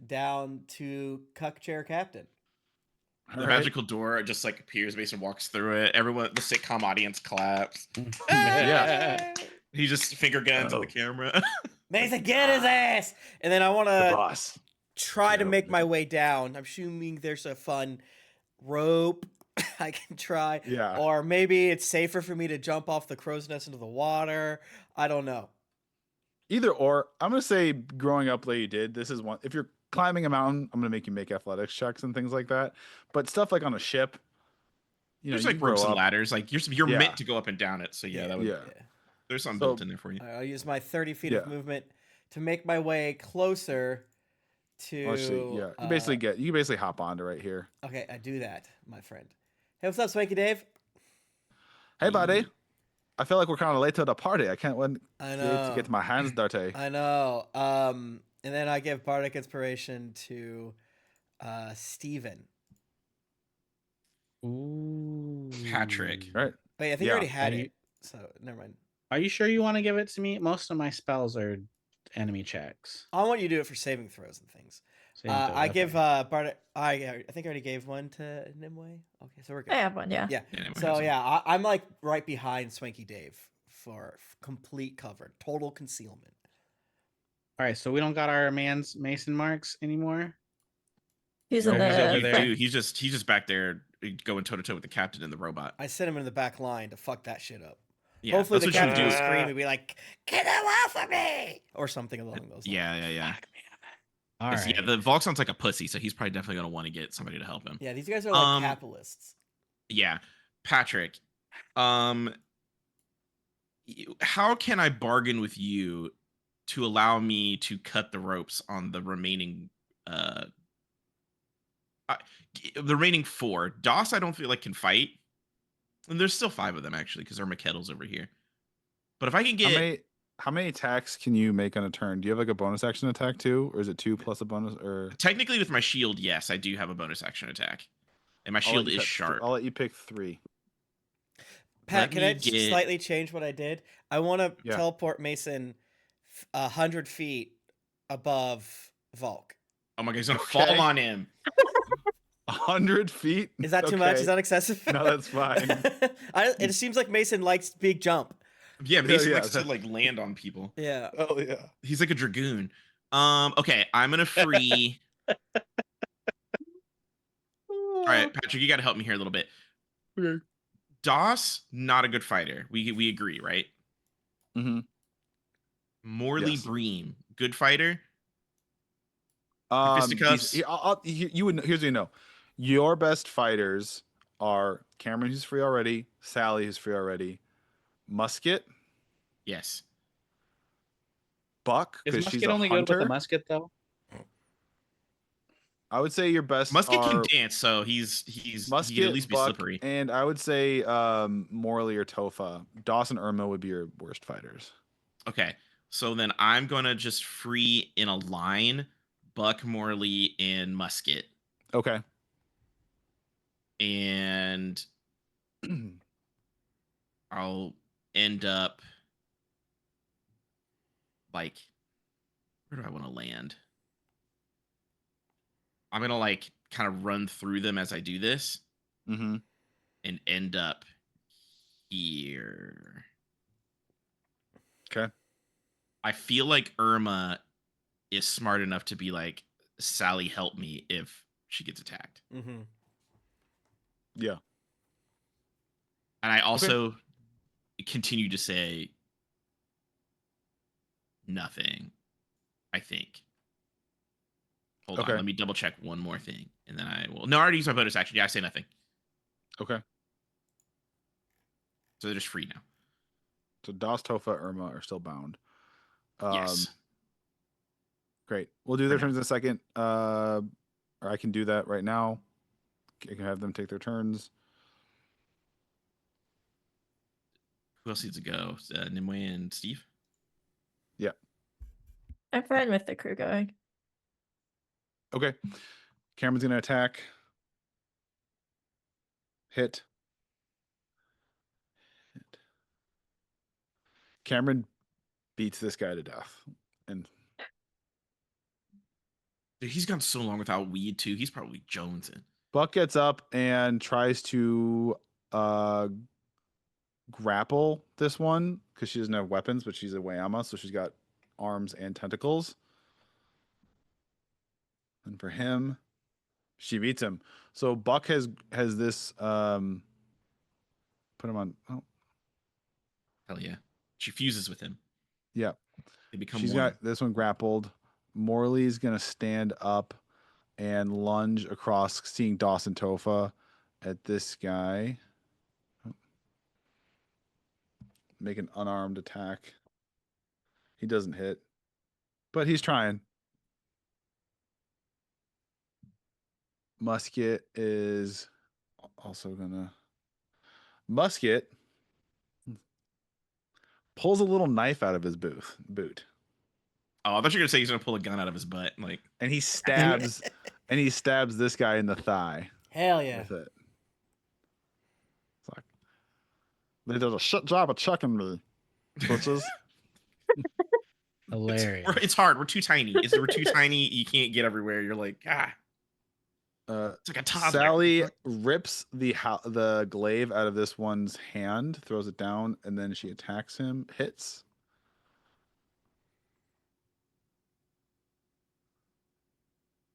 down to Cuck Chair Captain. The magical door just like appears. Mason walks through it. Everyone, the sitcom audience claps. Yeah. He just finger guns on the camera. Mason, get his ass! And then I want The to boss. try to make my way down. I'm assuming there's a fun rope I can try. Yeah. Or maybe it's safer for me to jump off the crow's nest into the water. I don't know. Either or, I'm gonna say, growing up the way you did, this is one. If you're climbing a mountain, I'm gonna make you make athletics checks and things like that. But stuff like on a ship, There's you like ropes and ladders. Like you're Yeah. meant to go up and down it. So yeah, that would. Yeah. There's something So- built in there for you. I'll use my 30 feet of Yeah. movement to make my way closer to. Actually, yeah. You can basically hop onto right here. Okay, I do that, my friend. Hey, what's up, Swanky Dave? Hey, buddy. I feel like we're kind of late to the party. I can't wait I to know. get my hands dirty. I know. And then I give Bardic Inspiration to Steven. Ooh. Patrick. Right. Wait, I think I Yeah. already had Are it. you- So never mind. Are you sure you want to give it to me? Most of my spells are enemy checks. I want you to do it for saving throws and things. Saving throws, I give okay. Bardic. I think I already gave one to Nimue. Okay, so we're good. I have one, yeah. Yeah. Anyway, So yeah, I'm like right behind Swanky Dave for complete cover, total concealment. All right, so we don't got our man's Mason Marks anymore. He's No, in he's over the. there. Dude, he's just back there going toe to toe with the captain and the robot. I sent him in the back line to fuck that shit up. Yeah, Hopefully the that's what you captain will do. scream and be like, "Get him off of me!" or something along those lines. Yeah. Fuck, man. All 'Cause, right. Yeah, the Volk sounds like a pussy, so he's probably definitely gonna want to get somebody to help him. Yeah, these guys are like Um, capitalists. Yeah, Patrick. How can I bargain with you to allow me to cut the ropes on the remaining the remaining 4? Doss, I don't feel like can fight, and there's still 5 of them actually because McKettle's over here. But if I can get How many attacks can you make on a turn? Do you have like a bonus action attack too, or is it 2 plus a bonus? Or technically with my shield, yes, I do have a bonus action attack, and my shield is sharp. I'll let you pick 3. Pat, let can I me just get- slightly change what I did? I want to Yeah. teleport Mason 100 feet above Volk. Oh my god, he's gonna Okay. fall on him. 100 feet? Is that too much? Okay. Is that excessive? No, that's fine. It seems like Mason likes big jump. Yeah, Mason yeah, likes to that- like land on people. Yeah. Oh yeah. He's like a dragoon. Okay, I'm gonna free. All right, Patrick, you got to help me here a little bit. Okay. Doss, not a good fighter. We agree, right? Mm-hmm. Morley Yes. Bream, good fighter. Here's Fisticuffs? what you know. Your best fighters are Cameron, who's free already, Sally, who's free already, Musket, Yes. Buck, Is because she's musket a only good hunter. with a musket though? I would say your best Musket are can dance, so he can Musket, at least be Buck, slippery. and I would say Morley or Tofa. Dawson, Irma would be your worst fighters. Okay, so then I'm gonna just free in a line Buck, Morley, and Musket, Okay. and I'll end up like, where do I want to land? I'm gonna like kind of run through them as I do this Mm-hmm. and end up here. Okay. I feel like Irma is smart enough to be like, Sally, help me if she gets attacked. Mm-hmm. Yeah. And I also continue to say nothing, I think. Hold on, Okay. let me double check one more thing. And then I will. No, I already used my bonus action. Yeah, I say nothing. Okay. So they're just free now. So Das, Tofa, Irma are still bound. Yes. Great. We'll do For their now. turns in a second. Or I can do that right now. I can have them take their turns. Who else needs to go? Nimue and Steve? I'm fine with the crew going. Okay. Cameron's gonna attack. Hit. Hit. Cameron beats this guy to death. And Dude, he's gone so long without weed, too. He's probably jonesing. Buck gets up and tries to grapple this one because she doesn't have weapons, but she's a Wayama, so she's got arms and tentacles. And for him, she beats him. So Buck has this put him on. Oh Hell yeah. She fuses with him. yeah, They become she's one. got this one grappled. Morley's gonna stand up and lunge across, seeing Dawson Tofa at this guy. Make an unarmed attack. He doesn't hit, but he's trying. Musket is also gonna. Musket pulls a little knife out of his boot, Oh, I thought you were gonna say he's gonna pull a gun out of his butt. Like, and he stabs this guy in the thigh Hell yeah. with it. It's like they did a shit job of chucking me, bitches. Hilarious. it's hard. We're too tiny. We're too tiny. You can't get everywhere. You're like, it's like a toddler. Sally rips the glaive out of this one's hand, throws it down, and then she attacks him. Hits.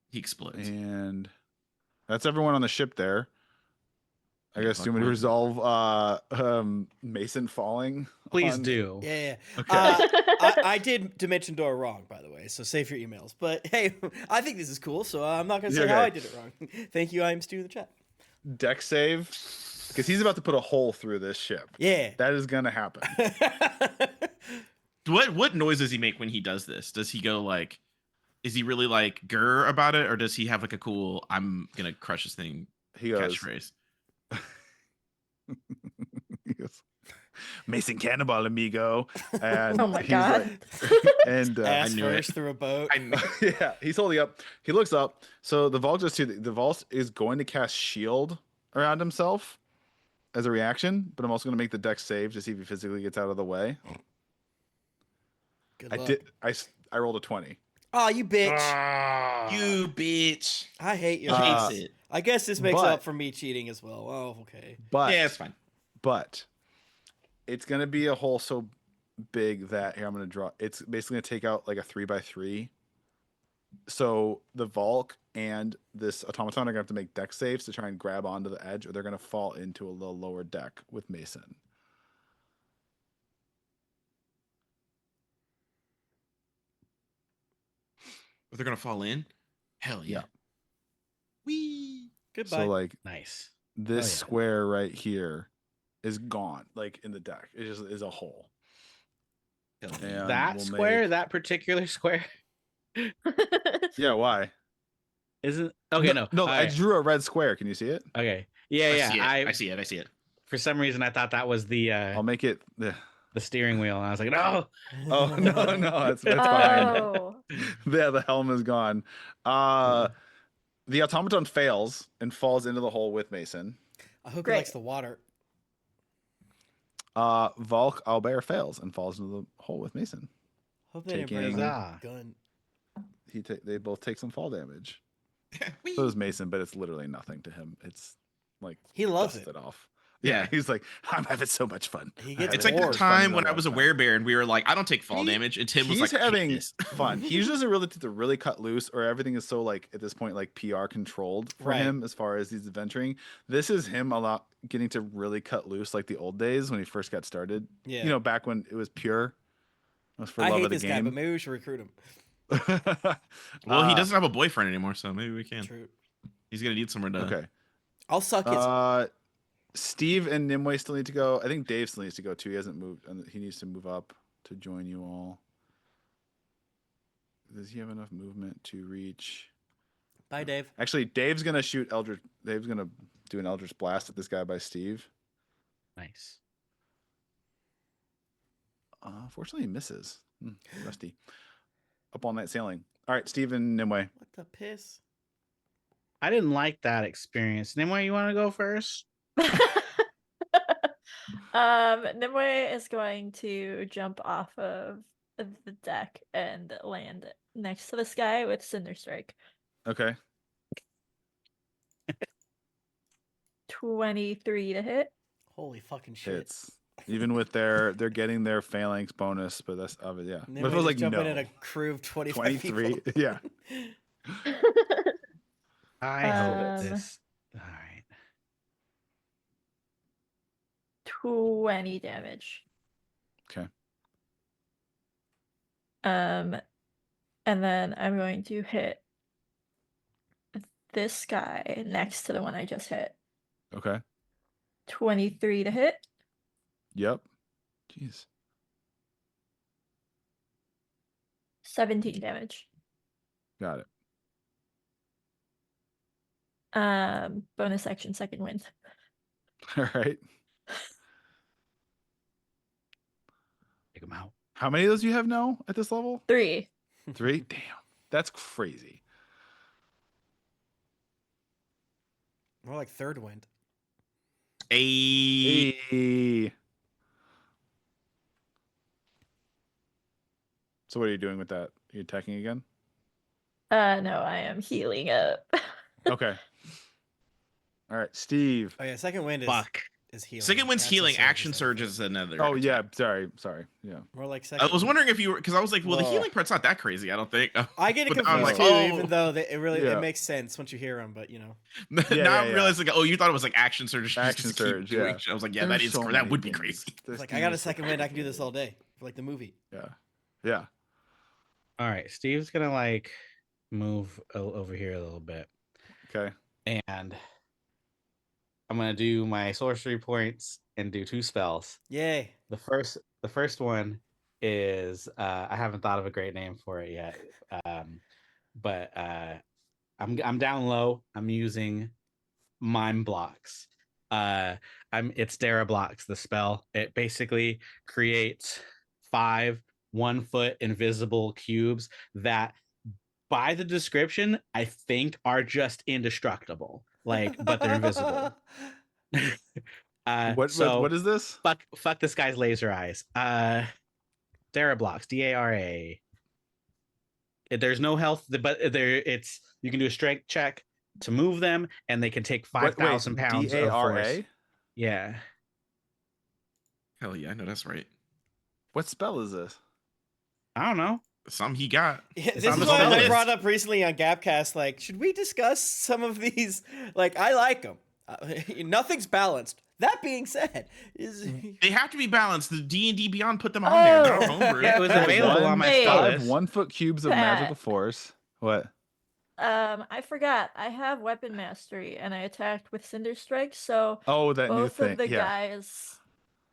He explodes. And that's everyone on the ship there. I guess fuck do you want to mine. resolve Mason falling? Please on- do. Yeah. Okay. I did Dimension Door wrong, by the way, so save your emails. But hey, I think this is cool, so I'm not going to say Okay. how I did it wrong. Thank you, I am Stu in the chat. Deck save. Because he's about to put a hole through this ship. Yeah. That is going to happen. What noise does he make when he does this? Does he go like, is he really like grr about it, or does he have like a cool "I'm gonna crush this thing" He goes, catchphrase? he goes, Mason Cannibal, amigo. And Oh my he's God. like- and Ass knew it. first through a boat. I know. yeah, he's holding up. He looks up. So the Vault the Vault is going to cast shield around himself as a reaction, but I'm also going to make the deck save to see if he physically gets out of the way. Good I luck. did. I rolled a 20. Oh, you bitch. You bitch. I hate your He Uh, hates it. I guess this makes but- up for me cheating as well. Oh, okay. But Yeah, it's fine. but it's going to be a hole so big that here I'm going to draw. It's basically going to take out like a 3x3. So the Volk and this automaton are going to have to make deck saves to try and grab onto the edge, or they're going to fall into a little lower deck with Mason. But they're gonna fall in. Hell yeah. Yeah. Wee. Goodbye. So like Nice. this Oh, yeah. square right here is gone, like in the deck. It just is a hole. Hell yeah. And That we'll square, make- that particular square, Yeah, why? isn't okay. No, no. all I right. drew a red square. Can you see it? Okay, yeah, yeah. I see it. I see it. For some reason I thought that was the I'll make it. the steering wheel, and I was like, no. Oh no, that's fine. Oh. Yeah, the helm is gone. The automaton fails and falls into the hole with Mason. I hope he Great. likes the water. Volk Albert fails and falls into the hole with Mason. Hope they didn't bring Taking- a gun. They both take some fall damage. Wee. So does Mason, but it's literally nothing to him. It's like He loves dust it. it off. Yeah. He's like, I'm having so much fun. He I'm gets It's having like the the bored. most fun in time a when I long was a time. werebear and we were like, I don't take fall He- damage, and Tim was He's like, I hate having this. fun. He usually doesn't really to really cut loose, or everything is so like at this point like PR controlled for Right. him as far as he's adventuring. This is him a lot getting to really cut loose, like the old days when he first got started. Yeah. You know, back when it was pure. It was for I love hate of the this guy, but game. maybe we should recruit him. Well, he Uh, doesn't have a boyfriend anymore, so maybe we can. True. He's gonna need somewhere to. Okay. I'll suck his. Steve and Nimue still need to go. I think Dave still needs to go too. He hasn't moved, and he needs to move up to join you all. Does he have enough movement to reach? Bye, Dave. Actually, Dave's gonna shoot Eldritch. Dave's gonna do an Eldritch Blast at this guy by Steve. Nice. Fortunately, he misses. Rusty. Up all night sailing. All right, Steve and Nimue. What the piss? I didn't like that experience. Nimue, you want to go first? Nimue is going to jump off of the deck and land next to this guy with Cinder Strike. Okay. 23 to hit. Holy fucking shit. Hits. Even with they're getting their phalanx bonus, but that's of it. Yeah. And then But if it we was like just jump no. in at a crew of 25 23. people. Yeah. I hope Um, this. All right. 20 damage. Okay. And then I'm going to hit this guy next to the one I just hit. Okay. 23 to hit. Yep. Jeez. 17 damage. Got it. Bonus action, second wind. All right. Take him out. How many of those you have now at this level? 3. 3? Damn. That's crazy. More like third wind. Hey. So what are you doing with that? Are you attacking again? No, I am healing up. Okay. All right, Steve. Oh, yeah. Second wind Fuck. is healing. Second wind's That's a healing. surge Action instead of surge third. is another. Oh yeah, attack. sorry. Yeah. More like I second. was wondering if you were, because I was like, well, the Whoa. healing part's not that crazy. I don't think. I get it But now I'm confused like, too, oh. even though it really Yeah. it makes sense once you hear them. But you know, now yeah, I'm realizing, oh, you thought it was like action surge. just Action to keep surge, yeah. doing shit. I was like, yeah, There's that is so that many would be things. crazy. it's This like I game got a is so second wind. I can do crazy. this all day, like the movie. Yeah. All right. Steve's gonna like move over here a little bit, Okay. and I'm gonna do my sorcery points and do 2 spells. Yay! The first one is I haven't thought of a great name for it yet, but I'm down low. I'm using mime blocks. It's Dara blocks. The spell, it basically creates 5 1-foot invisible cubes that, by the description, I think are just indestructible. Like, but they're invisible. What is this? Fuck this guy's laser eyes. Dara blocks, Dara. There's no health, but it's you can do a strength check to move them, and they can take 5,000 pounds of force. DARA? Yeah. Hell yeah, I know that's right. What spell is this? I don't know. Some he got. Yeah, It's this on is the what spell I list. brought up recently on Gapcast. Like, should we discuss some of these? Like, I like them. Nothing's balanced. That being said, They have to be balanced. The D&D Beyond put them on there. They're Oh. homebrew. It was available on my Hey. spell 5 list. 1-foot cubes of Pat. magical force. What? I forgot. I have weapon mastery, and I attacked with Cinder Strike, so Oh, that new both thing. of the Yeah. guys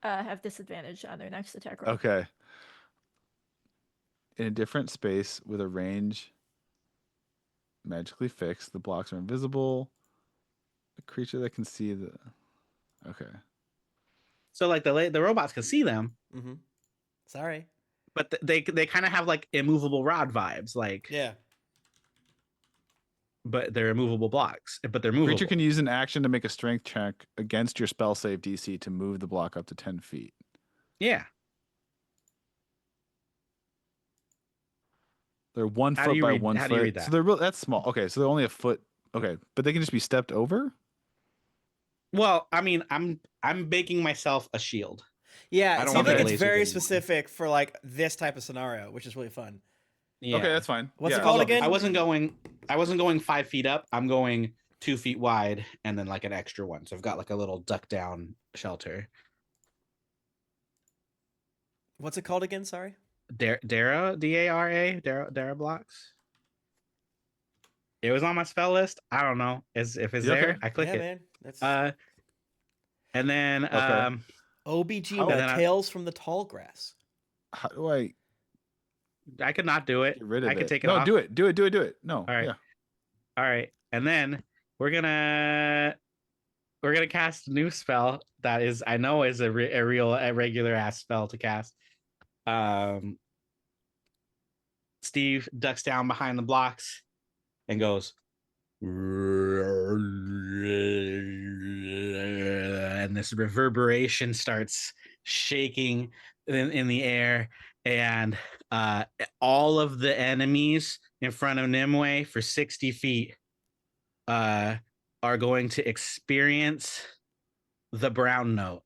have disadvantage on their next attack roll. Okay. In a different space with a range magically fixed, the blocks are invisible. A creature that can see the. Okay. So like the robots can see them, Mhm. Sorry. but they kind of have like immovable rod vibes, like Yeah. but they're immovable blocks, but they're movable. Creature can use an action to make a strength check against your spell save DC to move the block up to 10 feet. Yeah. They're 1 How do foot you by read- 1 how foot. do you read So that? they're that's small. Okay, so they're only a foot. Okay, but they can just be stepped over. Well, I mean, I'm making myself a shield. Yeah, I it don't seems want like the it's laser very beam one. specific for like this type of scenario, which is really fun. Yeah. Okay, that's fine. What's it Yeah, called so- again? I wasn't going 5 feet up. I'm going 2 feet wide and then like an extra one. So I've got like a little duck down shelter. What's it called again? Sorry. Dara, Dara, Dara blocks. It was on my spell list. I don't know. If it's Yeah, there, okay. I click Yeah, it. man. That's And then Okay. OBG How- Met then I- Tales from the Tall Grass. How do I I could not do it. get rid of I it? could take it no, off. do it. Do it. No. All right. Yeah. All right. And then we're gonna cast a new spell that is I know is a regular ass spell to cast. Steve ducks down behind the blocks and goes, and this reverberation starts shaking in the air, and all of the enemies in front of Nimue for 60 feet are going to experience the brown note.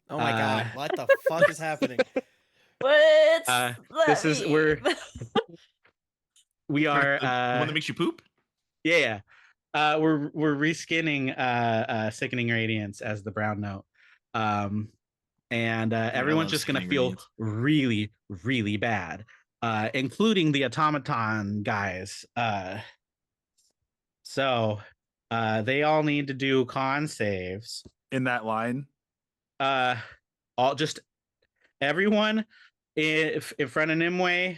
Oh my god, what the fuck is happening? What's this is we are The one that makes you poop. yeah. We're reskinning Sickening Radiance as the brown note. And everyone's love just gonna Sickening feel Radiance. really, really bad. Including the automaton guys. So they all need to do con saves. In that line. All just everyone in front of Nimue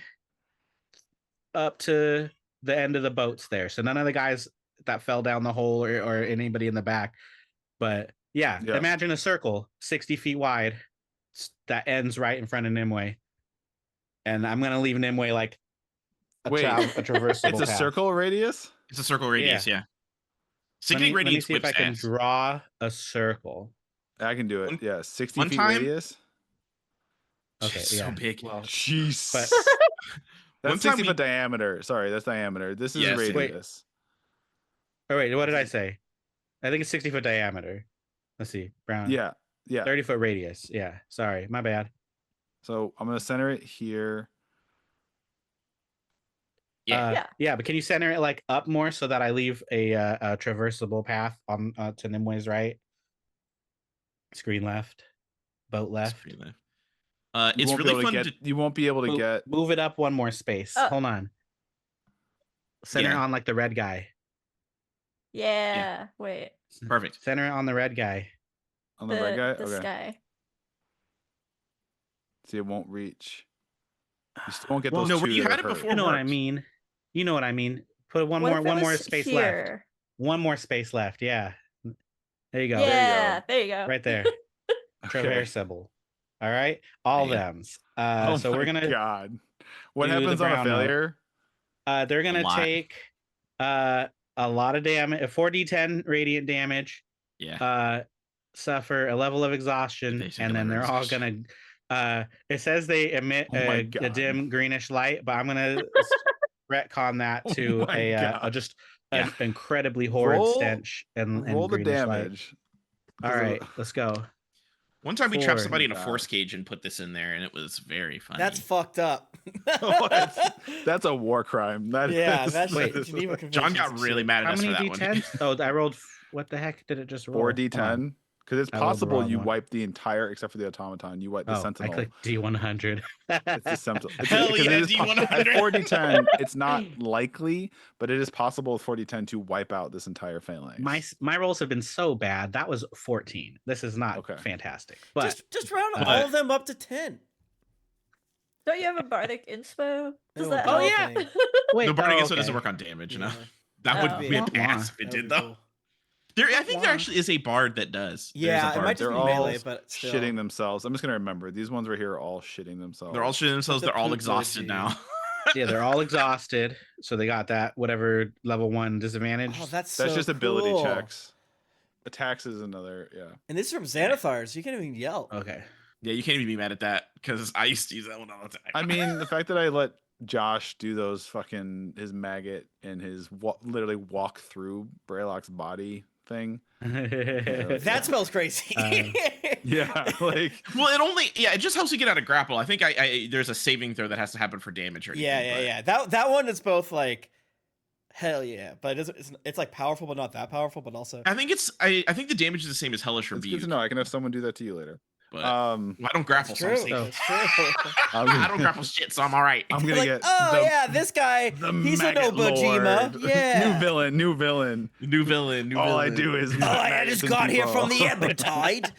up to the end of the boats there. So none of the guys that fell down the hole or anybody in the back. But yeah, imagine a circle 60 feet wide that ends right in front of Nimue. And I'm gonna leave Nimue like a traversable It's a path. circle radius? It's a circle radius. Yeah. Sickening Let me Radiance see if I whips can ass. draw a circle. I can do it. Yeah, 60 one feet time- radius. Okay, It's yeah. so big. Well, Jeez. but One That's time 60 we- foot diameter. Sorry, that's diameter. This is Yes, wait. radius. oh wait, what did I say? I think it's 60-foot diameter. Let's see, brown. Yeah. 30-foot radius. Yeah, sorry, my bad. So I'm gonna center it here. Yeah. Yeah, but can you center it like up more so that I leave a traversable path on to Nimue's right? Screen left, boat left. Screen left. You It's won't be really able fun to get. You won't be able to get. Move it up one more space. Hold on. Center Yeah. on like the red guy. Yeah. Wait. Perfect. Center on the red guy. On the red guy. This Okay. guy. See, it won't reach. You still won't get Well, those no, two. where you that had are it hurt. before. You know what I works. mean. You know what I mean. Put one What more if it was space left. here? One more space left. Yeah. There you go. Yeah. There you go. Right there. Okay. Traversable. All right. All Yeah. thems. Oh So we're my gonna God. What do the happens on a brown note. failure? they're gonna lot. take a lot of damage, 4d10 radiant damage, Yeah. suffer a level of exhaustion, Basically and then level they're of all exhaustion. gonna it says they emit Oh my a God. dim greenish light, but I'm gonna retcon that Oh to my a God. just Yeah. an incredibly horrid Roll- stench and Roll the greenish light. damage. All 'Cause of- right, let's go. One time we trapped 4. somebody in a God. force cage and put this in there, and it was very funny. That's fucked up. That's a war crime. That yeah, is- that's Wait. the Geneva John Conventions got and really shit. mad at How us many for that one. d10s? Oh, I rolled. What the heck did it just roll? 4d10. Because it's I rolled the possible wrong you one. wipe the entire, except for the automaton, you wipe the Oh, I sentinel. clicked D100. It's the sentinel. Hell because yeah, it is D100. At 4d10, it's not likely, but it is possible with 4d10 to wipe out this entire phalanx. My rolls have been so bad. That was 14. This is not Okay. fantastic. But Just round but- all of them up to 10. Don't you have a bardic inspo? Does No, that oh, help? yeah. wait, The bardic oh, inspo doesn't okay. work on damage, you know? Yeah, That would Oh. be a Wah, pass wah. if it that did, would though. be cool. I think there actually is a bard that does. There's a Yeah, it bard. might just They're be all melee, but still. shitting themselves. I'm just going to remember. These ones right here are all shitting themselves. They're all shitting themselves. the They're all poop exhausted emoji. now. Yeah, they're all exhausted. So they got that whatever level 1 disadvantage. Oh, that's That's so just ability cool. checks. Attacks is another, yeah. And this is from Xanathars. You can't even yell. Okay. Yeah, you can't even be mad at that because I used to use that one all the time. I mean, the fact that I let Josh do those fucking his maggot and his literally walk through Braylock's body thing. That smells crazy. Yeah, like Well, it just helps you get out of grapple. I think I there's a saving throw that has to happen for damage or anything. yeah. That one is both like hell yeah, but it's like powerful but not that powerful, but also I think I think the damage is the same as Hellish it's good Rebuke. to know. I can have someone do that to you later. But well, I don't grapple, so I'm true. safe. That's true. I don't grapple shit, so I'm all right. I'm gonna Like, get oh yeah, this guy, he's a Maggot Nobojima. Lord. Yeah. New villain. New villain. All I do is I just got here from the Ebotide.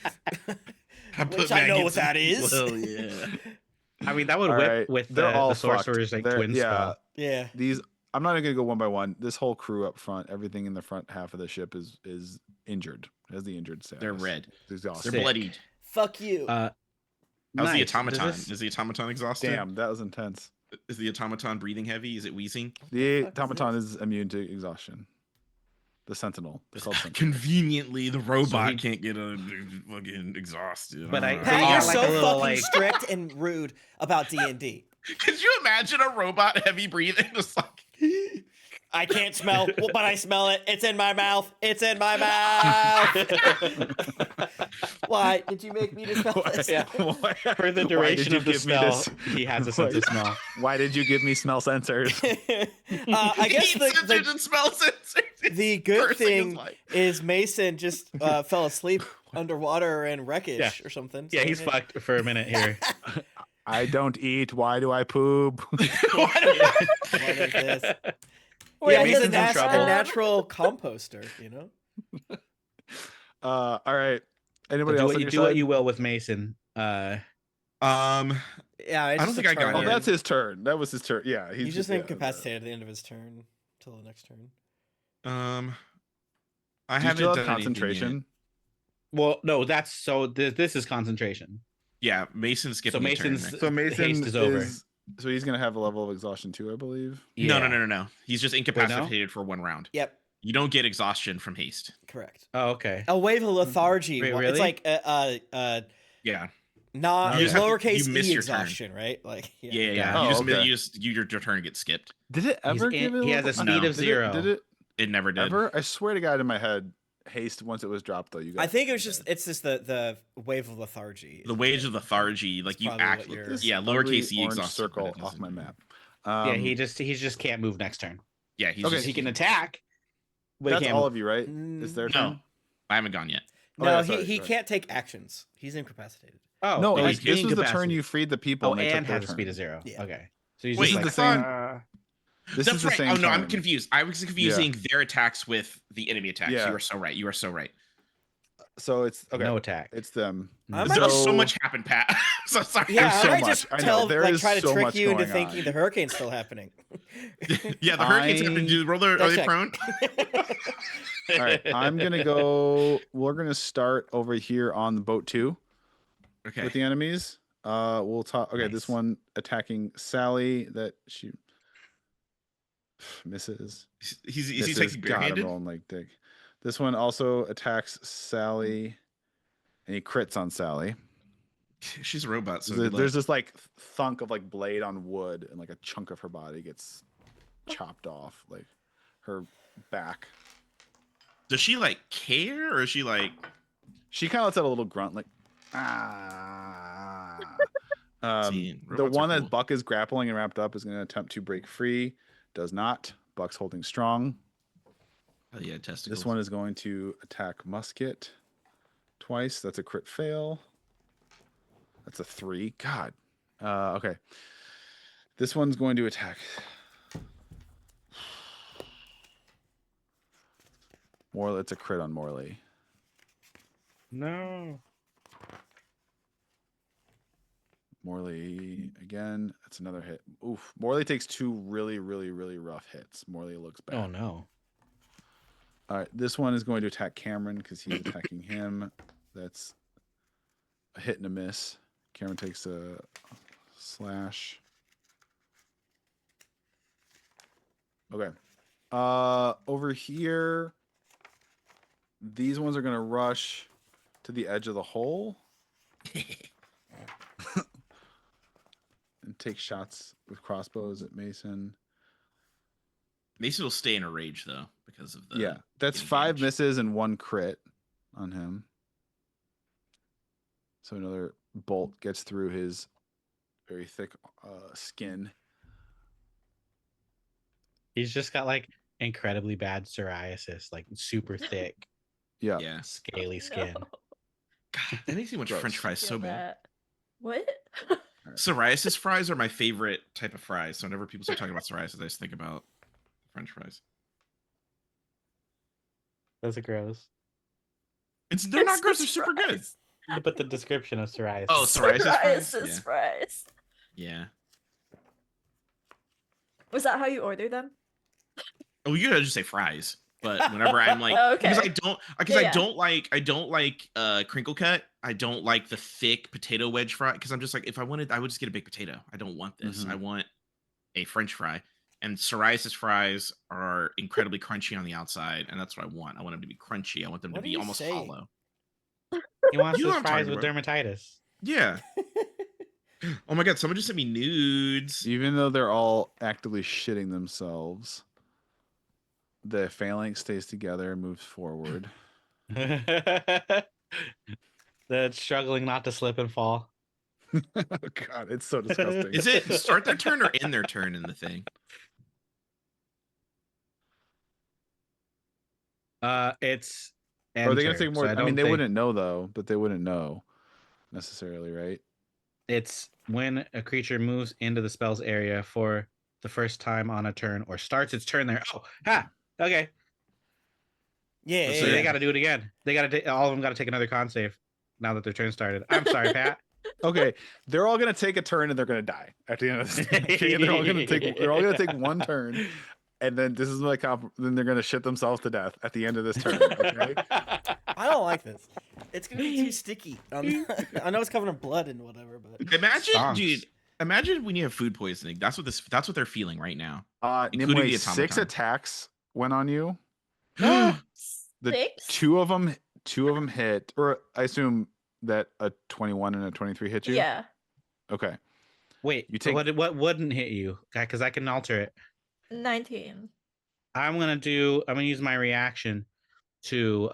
Which I know what that is. Well, yeah. I mean, that would All whip right, with they're all the sorcerer's fucked. like They're- twin spell. Yeah. These I'm not even gonna go one by one. This whole crew up front, everything in the front half of the ship is injured. Has the injured status. They're red. It's exhausted. They're Sick. bloodied. Fuck you. How's the Nice. Does automaton? this- Is the automaton exhausted? Damn, that was intense. Is the automaton breathing heavy? Is it wheezing? The fuck is automaton is immune to exhaustion. The sentinel. It's called sentinel. Conveniently, the robot he- can't get fucking exhausted. But I- don't know. They Pat, got you're like so a little, fucking like- strict and rude about D&D. Could you imagine a robot heavy breathing? Just like I can't smell, but I smell it. It's in my mouth. It's in my mouth. Why did you make me to smell this? Yeah. For the Why duration did you of the give me spell, this? he has a sense of smell. Why did you give me smell sensors? I guess heat sensors and smell sensors. the good First thing is thing like- is Mason just fell asleep underwater in wreckage Yeah. or something. Yeah, so he's hey. fucked for a minute here. I don't eat. Why do I poop? What is this? Wait, Yeah, he's a, Mason's in trouble. natural composter, you know? All right. Anybody do else? what on you your do what side? you will with Mason. Yeah, I don't think I got Oh, Yeah. that's his turn. That was his turn. Yeah, He's just yeah, incapacitated at the end of his turn till the next turn. I Do you haven't still done have anything concentration? Well, no, that's so. This is concentration. Yet. Yeah, Mason skipped. So Mason's- Turn, So Mason haste is over. So he's gonna have a level of exhaustion too, I believe. right? Yeah. No. He's just incapacitated for one round. Yep, You don't get exhaustion from haste. correct. Oh, okay. A wave of lethargy. Wait, It's really? like Yeah. not You just have to- lowercase you miss e your turn. exhaustion, right? Like Yeah. Oh, You okay. just your turn gets skipped. Did it ever give it? he has a level- speed No. of 0. Did it It never did. ever? I swear to God, in my head, haste once it was dropped though. You guys. I think it's just the wave of lethargy. The wage of lethargy, like It's you probably act. what you're- Yeah, Ugly lowercase e orange exhausted. circle but it off my doesn't- map. Yeah, he just can't move next turn. Yeah, he's Okay. just, He can attack, but That's he can't. all of you, right? Is their turn? no. I haven't gone yet. No, yeah, sorry, he sorry. can't take actions. He's incapacitated. Oh, No, Oh, like, he's this was the turn incapacitated. you freed the people. Oh, and, they and took their has a speed turn. of 0. Yeah. Okay, so he's Wait, just This is like, the same. This That's is the right. same. Oh no, I'm turn. confused. I was confusing their attacks with the enemy attacks. Yeah. You are so right. You are so right. So it's okay. no attack. It's them. I There's might- so much happened, Pat. So sorry. Yeah, There's I so might much. just I know, tell, there like, is try to so trick much you into going thinking on. the hurricane's still happening. Yeah, the hurricanes have been. Are Double they check. prone? All right, I'm gonna go. We're gonna start over here on the boat 2 Okay. with the enemies. We'll talk. Okay, Nice. this one attacking Sally. That she misses. Is he Misses. taking God, I'm barehanded? rolling like dick. This one also attacks Sally, and he crits on Sally. She's a robot, so There's good luck. this like thunk of like blade on wood, and like a chunk of her body gets chopped off, like her back. Does she like care, or is she like? She kind of lets out a little grunt, like ah. See, The robots are one that cool. Buck is grappling and wrapped up is going to attempt to break free. Does not. Buck's holding strong. Oh yeah, testicles. This one is going to attack Musket twice. That's a crit fail. That's a 3. God. Okay. This one's going to attack. Morley. It's a crit on Morley. no. Morley again. That's another hit. Oof. Morley takes 2 really, really, really rough hits. Morley looks bad. Oh no. All right. This one is going to attack Cameron because he's attacking him. That's a hit and a miss. Cameron takes a slash. Okay. Over here, these ones are gonna rush to the edge of the hole and take shots with crossbows at Mason. Mason will stay in a rage though. because of the Yeah, that's getting 5 damaged. misses and 1 crit on him. So another bolt gets through his very thick skin. He's just got like incredibly bad psoriasis, like super thick, Yeah. Yeah. scaly No. skin. God, that makes me want Gross. French fries Feel so bad. that. What? Psoriasis fries are my favorite type of fries. So whenever people start talking about psoriasis, I just think about French fries. Those are gross. They're not It's gross. the They're super good. fries. But the description of psoriasis. Oh, psoriasis fries? Psoriasis fries. Yeah. Was that how you order them? Oh, you gotta just say fries. But whenever I'm like, because Okay. I don't like crinkle cut. I don't like the thick potato wedge fry. Because I'm just like, if I wanted, I would just get a baked potato. I don't want this. Mhm. I want a French fry. And psoriasis fries are incredibly crunchy on the outside, and that's what I want. I want them to be crunchy. I want them What to are be you almost saying? hollow. He wants You know his what I'm fries talking with about. dermatitis. Yeah. Oh my god, someone just sent me nudes. Even though they're all actively shitting themselves, the phalanx stays together and moves forward. That's struggling not to slip and fall. Oh god, it's so disgusting. Is it start their turn or end their turn in the thing? It's Or are they gonna enter, take so more? I mean, don't they think- wouldn't know though, but they wouldn't know necessarily, right? It's when a creature moves into the spell's area for the first time on a turn or starts its turn there. Oh, ha. Okay. Yeah, So yeah, they yeah. got to do it again. They got to all of them got to take another con save now that their turn started. I'm sorry, Pat. Okay, they're all gonna take a turn and they're gonna die at the end of this. Okay, they're all gonna take one turn, and then this is my then they're gonna shit themselves to death at the end of this turn. Okay. I don't like this. It's gonna be too sticky. I know it's covered in blood and whatever, but Imagine, Stonks. dude. Imagine when you have food poisoning. That's what they're feeling right now. Including Nimue, the 6 automaton. attacks went on you. Oh The 6? two of them hit, or I assume that a 21 and a 23 hit you. Yeah. Okay. Wait, You take- what wouldn't hit you? Because I can alter it. 19. I'm gonna use my reaction to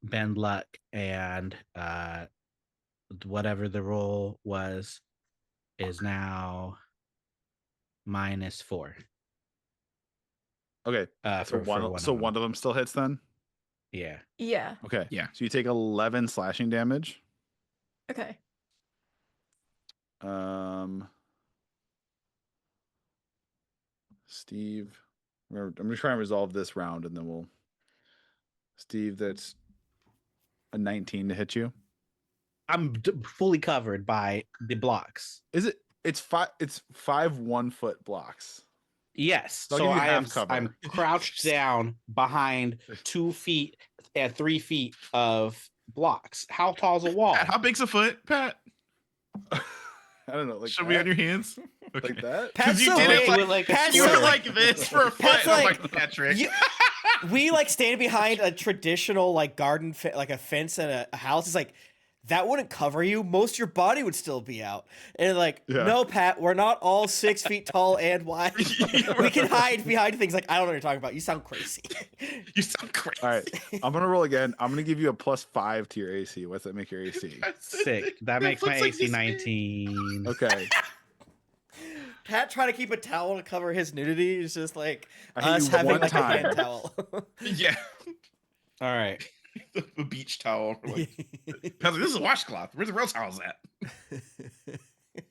bend luck and whatever the roll was is now -4. Okay. For one of them. of them still hits then. Yeah. Yeah. Okay. Yeah. So you take 11 slashing damage. Okay. Steve, I'm gonna try and resolve this round, and then we'll. Steve, that's a 19 to hit you. I'm fully covered by the blocks. Is it? It's 5 1-foot blocks. Yes. I'll So give you I half have cover. I'm crouched down behind 2 feet and 3 feet of blocks. How tall's a wall? Pat, how big's a foot, Pat? I don't know. Like Should that? be on your hands. Okay. Like that? Pat's Because you so did it big. like, like a Pat's you so were square. like this for a foot. Pat's And I'm like- like, Patrick. You- we like stand behind a traditional like garden like a fence and a house. It's like that wouldn't cover you. Most of your body would still be out. And like, Yeah. no, Pat, we're not all 6 feet tall and wide. We can hide behind things. Like, I don't know what you're talking about. You sound crazy. You sound crazy. All right. I'm gonna roll again. I'm gonna give you a +5 to your AC. What's that make your AC? Sick. That makes my looks like AC this big. 19. Okay. Pat trying to keep a towel to cover his nudity is just like I hit us you having one like time. a hand towel. Yeah. All right. A beach towel. Like, Pat's like, this is a washcloth. Where's the real towels at?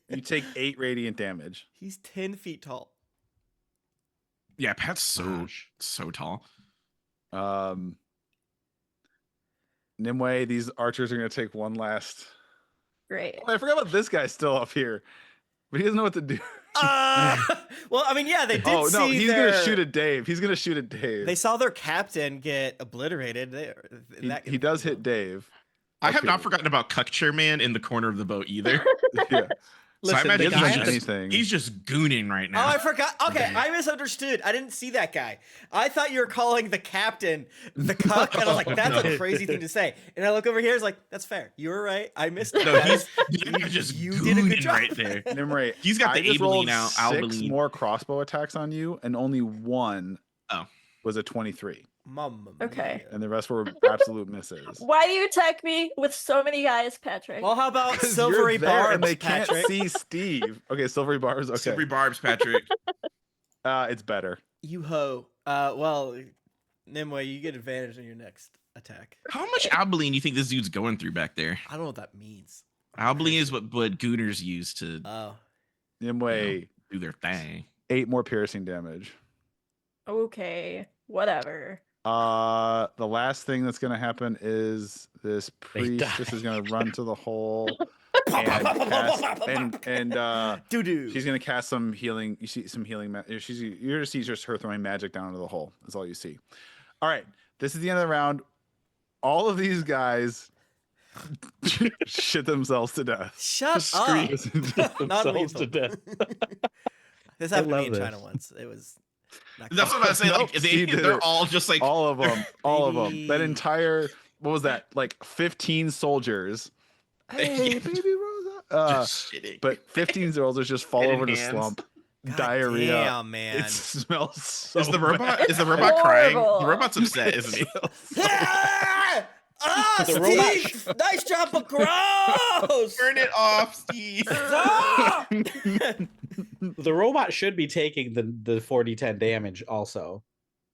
You take 8 radiant damage. He's 10 feet tall. Yeah, Pat's so Gosh. tall. Nimue, these archers are gonna take one last. Great. Oh, I forgot about this guy still up here, but he doesn't know what to do. Well, I mean, yeah, they did Oh see no, he's their, gonna shoot at Dave. He's gonna shoot at Dave. They saw their captain get obliterated. He does hit Dave. I have Okay. not forgotten about Cuckchair Man in the corner of the boat either. Yeah. So I Listen, imagine the guy he's at just, anything. he's just gooning right Oh, now. I forgot. Okay, I misunderstood. I didn't see that guy. I thought you were calling the captain the cuck, and I was like, "That's a crazy thing to say." And I look over here, it's like, "That's fair. You were right. I missed it." No, That he's is- just you did a good gooning job right there. Nimue, He's got I the just rolled Abilene out. 6 Albaline. more crossbow attacks on you, and only one Oh. was a 23, Mamma Okay. mia. and the rest were absolute misses. Why do you attack me with so many guys, Patrick? Well, how about 'Cause silvery you're there barbs, and they Patrick? can't see Steve. Okay, silvery barbs. Okay, Silvery barbs, Patrick. it's better. You ho. Well, Nimue, you get advantage on your next attack. How much albaline do you think this dude's going through back there? I don't know what that means. Albaline is what gooners use to Oh. Nimue, do their thing. 8 more piercing damage. Okay, whatever. The last thing that's gonna happen is this They priestess is gonna run to the hole and Doo-doo. she's gonna cast some healing. You see some healing. You're gonna see just her throwing magic down into the hole. That's all you see. All right, this is the end of the round. All of these guys shit themselves to death. Shut up. Scream Not themselves lethal. to death. This I happened to me love in this. China once. It was not That's cool. what I was saying. Nope, Like Steve did they're it. all just like All of them. All of them. That Baby. entire, what was that? Like 15 soldiers. Hey, Yeah. baby Rosa. just shitting. But 15 soldiers just fall Head in over to hands. slump. God Diarrhea. Damn, man. It smells so Is the robot It's is the robot crying? horrible. The robot's upset, isn't he? The Steve! robot- Nice job of gross! Turn it off, Steve. Stop! The robot should be taking the 4d10 damage also.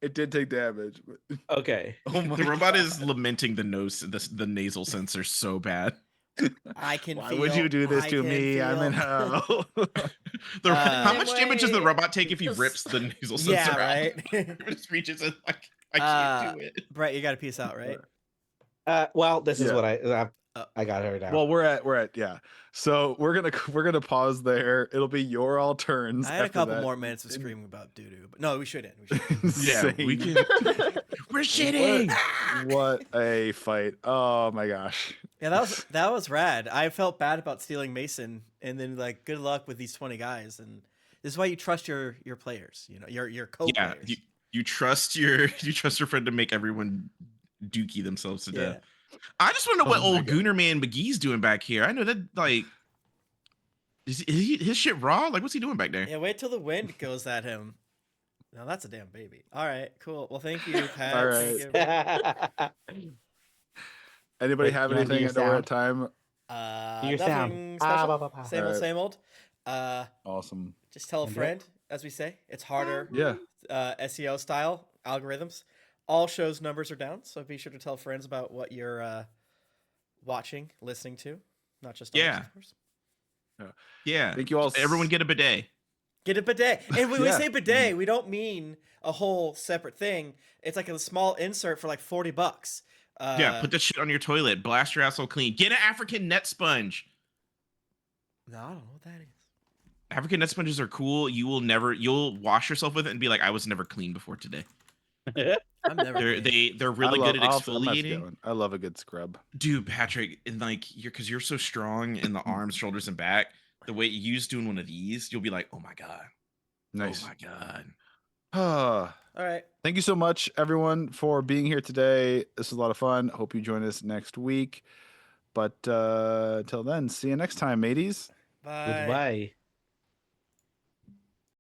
It did take damage. But... Okay. Oh my The robot God. is lamenting the nasal sensor so bad. I can Why feel. would you do this I to can me? I'm in feel- hell. How much damage does the Anyway, robot take if he just- rips the nasal sensor Yeah, out? right. It just reaches in like I can't do it. Brett, you got to peace out, right? Well, this is Yeah. what I got her down. Well, we're at yeah. So we're gonna pause there. It'll be your all turns. I had a after couple that. more minutes of screaming about doo doo, but no, we shouldn't. We shouldn't. Yeah, we Insane. can. We're shitting. What a fight! Oh my gosh. Yeah, that was rad. I felt bad about stealing Mason, and then like good luck with these 20 guys, and this is why you trust your players. You know, your co-players. Yeah, you trust your friend to make everyone dookie themselves to Yeah. death. I just want to know what Oh my old God. Gooner Man McGee's doing back here. I know that like is his shit raw? Like what's he doing back there? Yeah, wait till the wind goes at him. Now that's a damn baby. All right, cool. Well, thank you, Pat. All Thank you, everyone. Anybody Wait, have you wanna do anything? your I know we're sound? at time. Your Nothing sound. special. Bah, bah, bah. Same old, Alright. same old. Awesome. Just tell a And friend, as we say. It's harder. Yeah. SEO style algorithms. All shows numbers are down, so be sure to tell friends about what you're watching, listening to, not just ours, Yeah. of course. Yeah. Thank you all. Everyone get a bidet. Get a bidet, and when we Yeah. say bidet, we don't mean a whole separate thing. It's like a small insert for like $40. Yeah, put that shit on your toilet. Blast your asshole clean. Get an African net sponge. No, I don't know what that is. African net sponges are cool. You'll wash yourself with it and be like, I was never clean before today. I'm never. They're really good at I'm not exfoliating. going. I love a good scrub. Dude, Patrick, and like because you're so strong in the arms, shoulders, and back, the way you use doing one of these, you'll be like, oh my god. Nice. Oh my god. All right. Thank you so much, everyone, for being here today. This was a lot of fun. Hope you join us next week. But till then, see you next time, mateys. Bye. Goodbye.